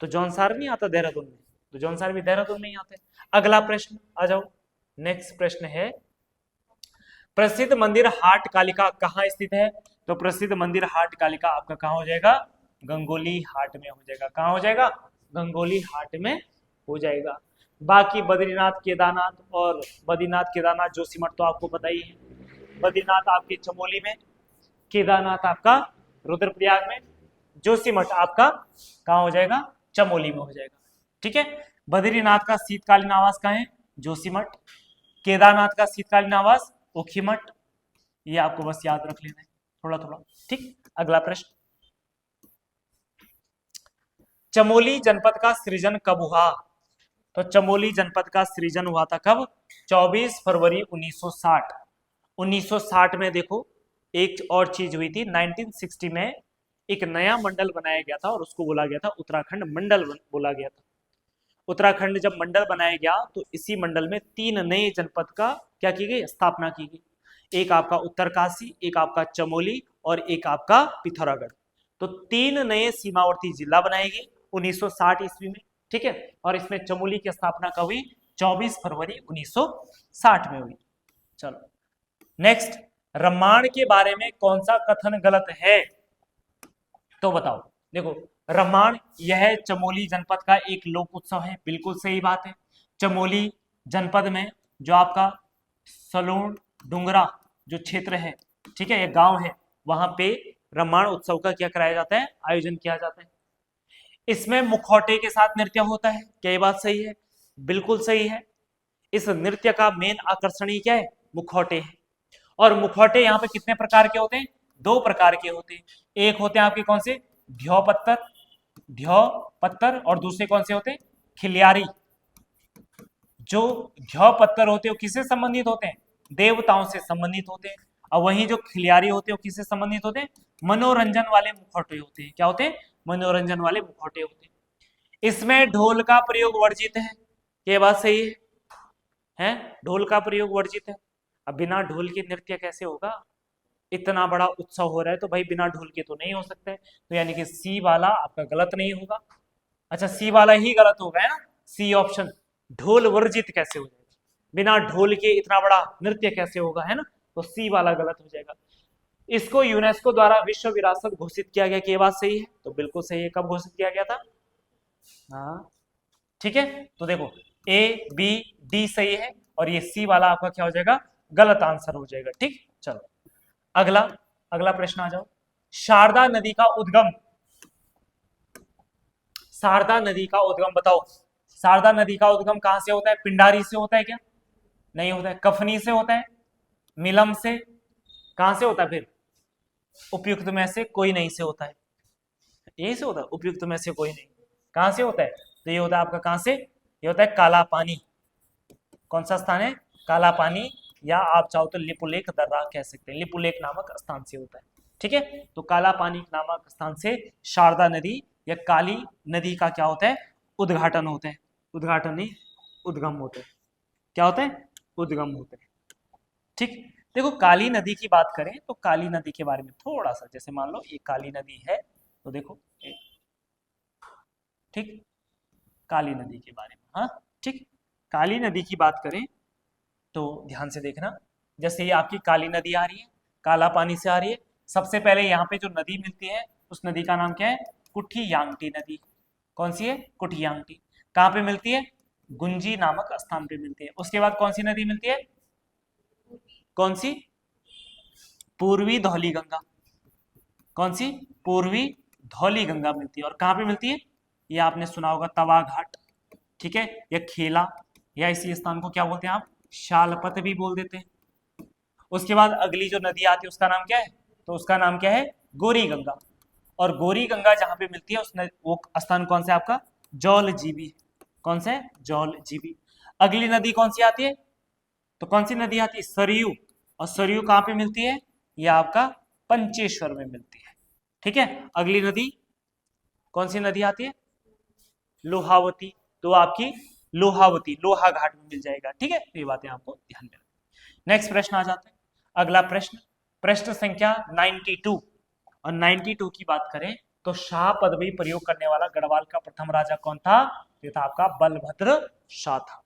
तो जौनसार नहीं आता देहरादून में, तो जौनसार भी देहरादून में ही आता है। अगला प्रश्न आ जाओ, नेक्स्ट प्रश्न है प्रसिद्ध मंदिर हाट कालिका कहाँ स्थित है? तो प्रसिद्ध मंदिर हाट कालिका आपका कहाँ हो जाएगा? गंगोली हाट में हो जाएगा। कहाँ हो जाएगा? गंगोली हाट में हो जाएगा। बाकी बद्रीनाथ केदारनाथ, और बद्रीनाथ केदारनाथ जोशीमठ तो आपको पता ही है। बद्रीनाथ आपके चमोली में, केदारनाथ आपका रुद्रप्रयाग में, जोशीमठ आपका कहाँ हो जाएगा? चमोली में हो जाएगा। ठीक है, बद्रीनाथ का शीतकालीन आवास कहाँ है? जोशीमठ। केदारनाथ का शीतकालीन आवास ओखीमठ। ये आपको बस याद रख लेना है थोड़ा थोड़ा। ठीक, अगला प्रश्न, चमोली जनपद का सृजन कब हुआ? तो चमोली जनपद का सृजन हुआ था कब? 24 फरवरी 1960। 1960 में देखो एक और चीज हुई थी, 1960 में एक नया मंडल बनाया गया था और उसको बोला गया था उत्तराखंड मंडल बोला गया था। उत्तराखंड जब मंडल बनाया गया तो इसी मंडल में 3 नए जनपद का क्या की गई, स्थापना की गई। एक आपका उत्तरकाशी, एक आपका चमोली और एक आपका पिथौरागढ़। तो 3 नए सीमावर्ती जिला बनाए गए 1960 ईस्वी में। ठीक है, और इसमें चमोली की स्थापना कब हुई? 24 फरवरी 1960 में हुई। चलो नेक्स्ट, रम्माण के बारे में कौन सा कथन गलत है? तो बताओ। देखो, रम्माण यह चमोली जनपद का एक लोक उत्सव है, बिल्कुल सही बात है। चमोली जनपद में जो आपका सलूण डुंगरा जो क्षेत्र है, ठीक है, ये गांव है, वहां पे रम्माण उत्सव का क्या कराया जाता है, आयोजन किया जाता है। इसमें मुखौटे के साथ नृत्य होता है, क्या ये बात सही है? बिल्कुल सही है। इस नृत्य का मेन आकर्षण ही क्या है? मुखौटे है। और मुखौटे यहाँ पे कितने प्रकार के होते हैं? 2 प्रकार के होते हैं। एक होते हैं आपके कौन से? ध्यौपत्तर, और दूसरे कौन से होते हैं? खिलियारी। जो ध्यौपत्तर होते हैं वो किससे संबंधित होते हैं? देवताओं से संबंधित होते हैं। और वहीं जो खिलियारी होते हैं वो किससे संबंधित होते हैं? मनोरंजन वाले मुखौटे होते हैं। क्या होते हैं? मनोरंजन वाले मुखौटे होते हैं। इसमें ढोल का प्रयोग वर्जित है, ये बात सही है? ढोल का प्रयोग वर्जित है। अब बिना ढोल के नृत्य कैसे होगा? इतना बड़ा उत्सव हो रहा है तो भाई बिना ढोल के तो नहीं हो सकता है। तो यानी कि सी वाला आपका गलत नहीं होगा। अच्छा, सी वाला ही गलत होगा, है ना? सी ऑप्शन, ढोल वर्जित कैसे हो जाएगा? बिना ढोल के इतना बड़ा नृत्य कैसे होगा, है ना? तो सी वाला गलत हो जाएगा। इसको यूनेस्को द्वारा विश्व विरासत घोषित किया गया, कि ये बात सही है? तो बिल्कुल सही है। कब घोषित किया गया था? हाँ, ठीक है। तो देखो ए बी डी सही है और ये सी वाला आपका क्या हो जाएगा? गलत आंसर हो जाएगा। ठीक, चलो अगला अगला प्रश्न आ जाओ। शारदा नदी का उद्गम, शारदा नदी का उद्गम बताओ। शारदा नदी का उद्गम कहां से होता है? पिंडारी से होता है क्या? नहीं होता है। कफनी से होता है? मिलम से? कहां से होता है फिर? उपयुक्त में से कोई नहीं से होता है। यही से होता है, उपयुक्त में से कोई नहीं। कहां से होता है? तो ये होता है आपका कहां से? ये होता है काला पानी। कौन सा स्थान है? काला पानी, या आप चाहो तो लिपुलेख दर्रा कह सकते हैं। लिपुलेख नामक स्थान से होता है। ठीक है, तो काला पानी नामक स्थान से शारदा नदी या काली नदी का क्या होता है? उद्घाटन होता है। उद्घाटन नहीं, उद्गम होता है। क्या होता है? उद्गम होता है। ठीक, देखो काली नदी की बात करें तो काली नदी के बारे में थोड़ा सा, जैसे मान लो ये काली नदी है, तो देखो ठीक, काली नदी के बारे में, हाँ ठीक, काली नदी की बात करें तो ध्यान से देखना। जैसे ये आपकी काली नदी आ रही है, काला पानी से आ रही है। सबसे पहले यहाँ पे जो नदी मिलती है उस नदी का नाम क्या है? कुठियांगटी नदी। कौन सी है? कुठियांगटी। कहाँ पे मिलती है? गुंजी नामक स्थान पे मिलती है। उसके बाद कौन सी नदी मिलती है? कौन सी? पूर्वी धौली गंगा। कौन सी? पूर्वी धौली गंगा मिलती है। और कहाँ पे मिलती है? ये आपने सुना होगा तवा घाट, ठीक है, या खेला, या इसी स्थान को क्या बोलते हैं आप? शालपत भी बोल देते हैं। उसके बाद अगली जो नदी आती है उसका नाम क्या है? तो उसका नाम क्या है? गोरी गंगा। और गोरी गंगा जहां पे मिलती है वो स्थान कौन सा है आपका? जौल जीबी। कौन सा है? जौल जीबी। अगली नदी कौन सी आती है? तो कौन सी नदी आती है? सरयू। और सरयू कहां पे मिलती है? ये आपका पंचेश्वर में मिलती है। ठीक है, अगली नदी कौन सी नदी आती है? लोहावती। तो आपकी लोहावती लोहा घाट में मिल जाएगा। ठीक है, ये बातें आपको ध्यान में रखनी। नेक्स्ट प्रश्न आ जाते हैं। अगला प्रश्न, प्रश्न संख्या 92। और 92 की बात करें तो शाह पदवी प्रयोग करने वाला गढ़वाल का प्रथम राजा कौन था? ये था आपका बलभद्र शाह था।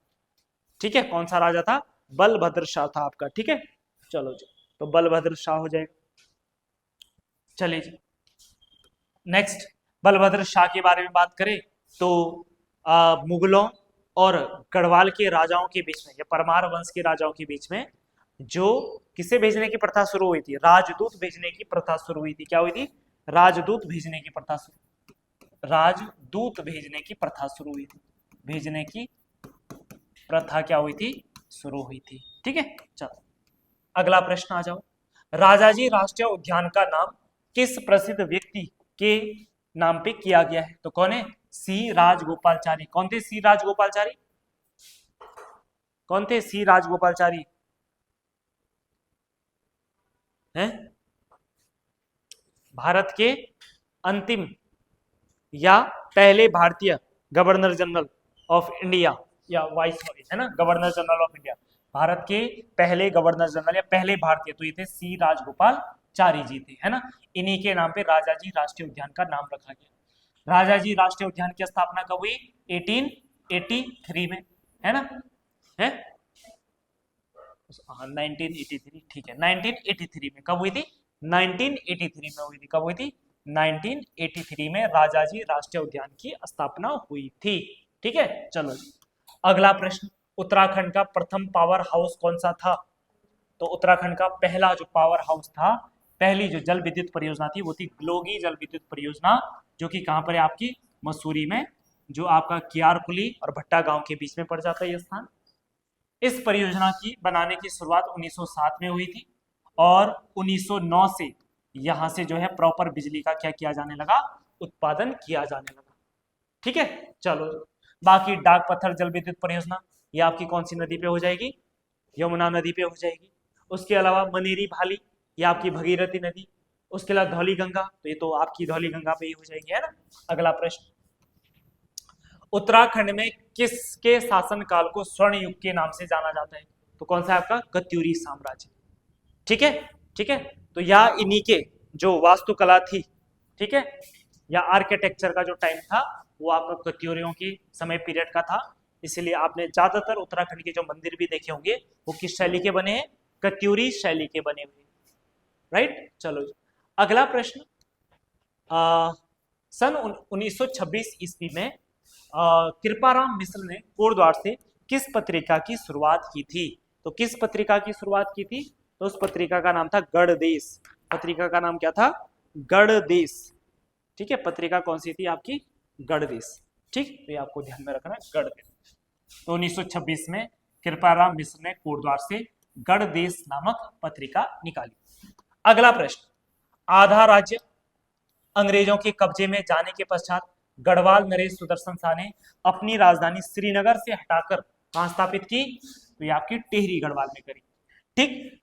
ठीक है, कौन सा राजा था? बलभद्र शाह था आपका। ठीक है, चलो जी, तो बलभद्र शाह हो जाएगा। चलिए जी, नेक्स्ट बलभद्र शाह के बारे में बात करें तो मुगलों और गढ़वाल के राजाओं के बीच में, या परमार वंश के राजाओं के बीच में जो किसे भेजने की प्रथा शुरू हुई थी? राजदूत भेजने की प्रथा शुरू हुई थी। क्या हुई थी? राजदूत भेजने की प्रथा राजदूत भेजने की प्रथा शुरू हुई थी। भेजने की प्रथा क्या हुई थी? शुरू हुई थी। ठीक है, चलो अगला प्रश्न आ जाओ। राजाजी राष्ट्रीय उद्यान का नाम किस प्रसिद्ध व्यक्ति के नाम पे किया गया है? तो कौन है? सी राजगोपालचारी। कौन थे सी राजगोपालचारी? कौन थे सी राजगोपालचारी? हैं? भारत के अंतिम या पहले भारतीय गवर्नर जनरल ऑफ इंडिया या वाइसरॉय, है ना, governor general of India. Bharat के पहले गवर्नर जनरल या पहले भारतीय तो ये थे सी राजगोपालचारी जी थे, है ना। इन्हीं के नाम पे राजाजी राष्ट्रीय उद्यान का नाम रखा गया। राजाजी राष्ट्रीय उद्यान की स्थापना कब हुई? 1883 में, है ना, है 1983, ठीक है, 1983 में। कब हुई थी? 1983 में हुई थी। कब हुई थी? 1983 में राजाजी राष्ट्रीय उद्यान की स्थापना हुई थी। ठीक है, चलो जी अगला प्रश्न। उत्तराखंड का प्रथम पावर हाउस कौन सा था? तो उत्तराखंड का पहला जो पावर हाउस था, पहली जो जल विद्युत परियोजना थी वो थी ग्लोगी जल विद्युत परियोजना, जो कि कहां पर है? आपकी मसूरी में, जो आपका कियारकुली और भट्टा गांव के बीच में पड़ जाता है ये स्थान। इस परियोजना की बनाने की शुरुआत 1907 में हुई थी और 1909 से यहां से जो है प्रॉपर बिजली का क्या किया जाने लगा? उत्पादन किया जाने लगा। ठीक है, चलो बाकी डाक पत्थर जल विद्युत परियोजना ये आपकी कौन सी नदी पे हो जाएगी? यमुना नदी पे हो जाएगी। उसके अलावा मनेरी भाली ये आपकी भगीरथी नदी। उसके अलावा धौली गंगा, तो ये तो आपकी धौली गंगा पे ही हो जाएगी, है ना। अगला प्रश्न, उत्तराखंड में किसके शासनकाल को स्वर्ण युग के नाम से जाना जाता है? तो कौन सा है आपका? कत्यूरी साम्राज्य। ठीक है, ठीक है, तो या इन्हीं के जो वास्तुकला थी, ठीक है, या आर्किटेक्चर का जो टाइम था वो आपका कत्यूरियों के समय पीरियड का था। इसलिए आपने ज्यादातर उत्तराखंड के जो मंदिर भी देखे होंगे वो किस शैली के बने हैं? कत्यूरी शैली के बने हुए, राइट। चलो अगला प्रश्न, सन 1926 ईस्वी में कृपाराम मिश्र ने कोटद्वार से किस पत्रिका की शुरुआत की थी? तो किस पत्रिका की शुरुआत की थी? तो उस पत्रिका का नाम था गढ़देश। पत्रिका का नाम क्या था? गढ़देश। ठीक है, पत्रिका कौन सी थी आपकी? गढ़देश। ठीक, तो ये आपको ध्यान में रखना है, गढ़देश। तो 1926 में कृपाराम मिश्र ने कोटद्वार से गढ़देश नामक पत्रिका निकाली। अगला प्रश्न, आधा राज्य अंग्रेजों के कब्जे में जाने के पश्चात गढ़वाल नरेश सुदर्शन शाह ने अपनी राजधानी श्रीनगर से हटाकर कहां स्थापित की? तो ये आपकी टिहरी गढ़वाल में करी। ठीक,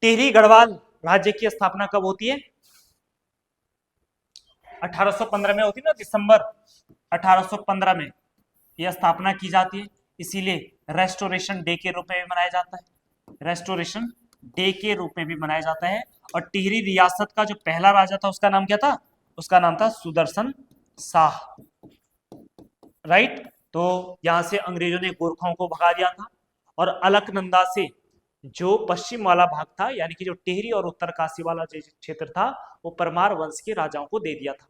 टिहरी गढ़वाल राज्य की स्थापना कब होती है? 1815 में होती है ना, दिसंबर 1815 में यह स्थापना की जाती है। इसीलिए रेस्टोरेशन डे के रूप में भी मनाया जाता है। रेस्टोरेशन डे के रूप में भी मनाया जाता है। और टिहरी रियासत का जो पहला राजा था उसका नाम क्या था? उसका नाम था सुदर्शन शाह, राइट। तो यहां से अंग्रेजों ने गोरखाओं को भगा दिया था और अलकनंदा से जो पश्चिम वाला भाग था, यानी कि जो टिहरी और उत्तरकाशी वाला जो क्षेत्र था, वो परमार वंश के राजाओं को दे दिया था।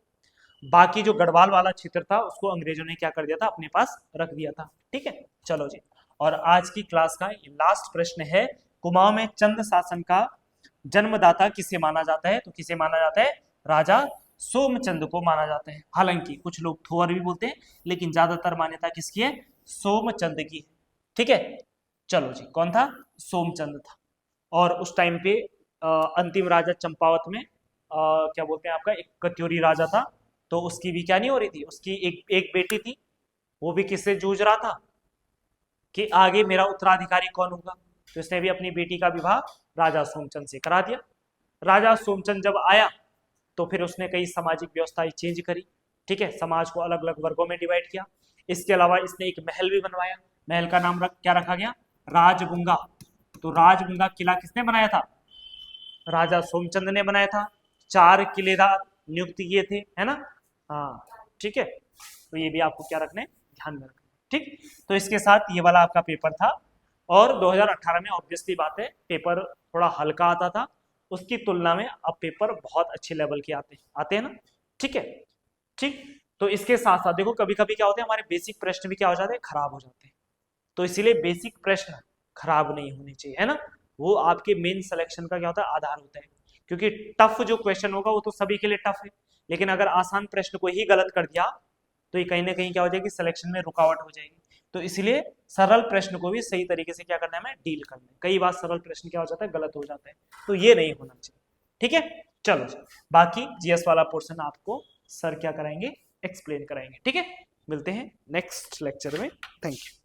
बाकी जो गढ़वाल वाला क्षेत्र था उसको अंग्रेजों ने क्या कर दिया था? अपने पास रख दिया था। ठीक है, चलो जी। और आज की क्लास का लास्ट प्रश्न है, कुमाऊं में चंद शासन का जन्मदाता किसे माना जाता है? तो किसे माना जाता है? राजा सोमचंद को माना जाता है। हालांकि कुछ लोग थोर भी बोलते हैं, लेकिन ज्यादातर मान्यता किसकी है? सोमचंद की है। ठीक है, चलो जी, कौन था? सोमचंद था। और उस टाइम पे अंतिम राजा चंपावत में क्या बोलते हैं आपका, एक कत्यूरी राजा था, तो उसकी भी क्या नहीं हो रही थी? उसकी एक बेटी थी, वो भी किससे जूझ रहा था कि आगे मेरा उत्तराधिकारी कौन होगा। तो इसने भी अपनी बेटी का विवाह राजा सोमचंद से करा दिया। राजा सोमचंद जब आया तो फिर उसने कई सामाजिक व्यवस्थाएं चेंज करी। ठीक है, समाज को अलग अलग वर्गों में डिवाइड किया। इसके अलावा इसने एक महल भी बनवाया। महल का नाम क्या रखा गया? राजबुंगा। तो राजबुंगा किला किसने बनाया था? राजा सोमचंद ने बनाया था। 4 किलेदार नियुक्त किए थे, है ना। हाँ, ठीक है, तो ये भी आपको क्या रखना है? ध्यान में रखना। ठीक, तो इसके साथ ये वाला आपका पेपर था। और 2018 में ऑब्वियसली बात है पेपर थोड़ा हल्का आता था, उसकी तुलना में अब पेपर बहुत अच्छे लेवल के आते हैं ना। ठीक है, ठीक, तो इसके साथ साथ देखो कभी कभी क्या होता है, हमारे बेसिक प्रश्न भी क्या हो जाते हैं? खराब हो जाते हैं। तो इसीलिए बेसिक प्रश्न खराब नहीं होने चाहिए, है ना। वो आपके मेन सिलेक्शन का क्या होता है? आधार होता है। क्योंकि टफ जो क्वेश्चन होगा वो तो सभी के लिए टफ है, लेकिन अगर आसान प्रश्न को ही गलत कर दिया तो ये कहीं ना कहीं क्या हो जाएगी? सिलेक्शन में रुकावट हो जाएगी। तो इसलिए सरल प्रश्न को भी सही तरीके से क्या करना है, हमें डील करना है। कई बार सरल प्रश्न क्या हो जाता है, गलत हो जाता है, तो ये नहीं होना चाहिए। ठीक है, चलो बाकी जीएस वाला पोर्शन आपको सर क्या कराएंगे, एक्सप्लेन कराएंगे। ठीक है, मिलते हैं नेक्स्ट लेक्चर में। Thank you.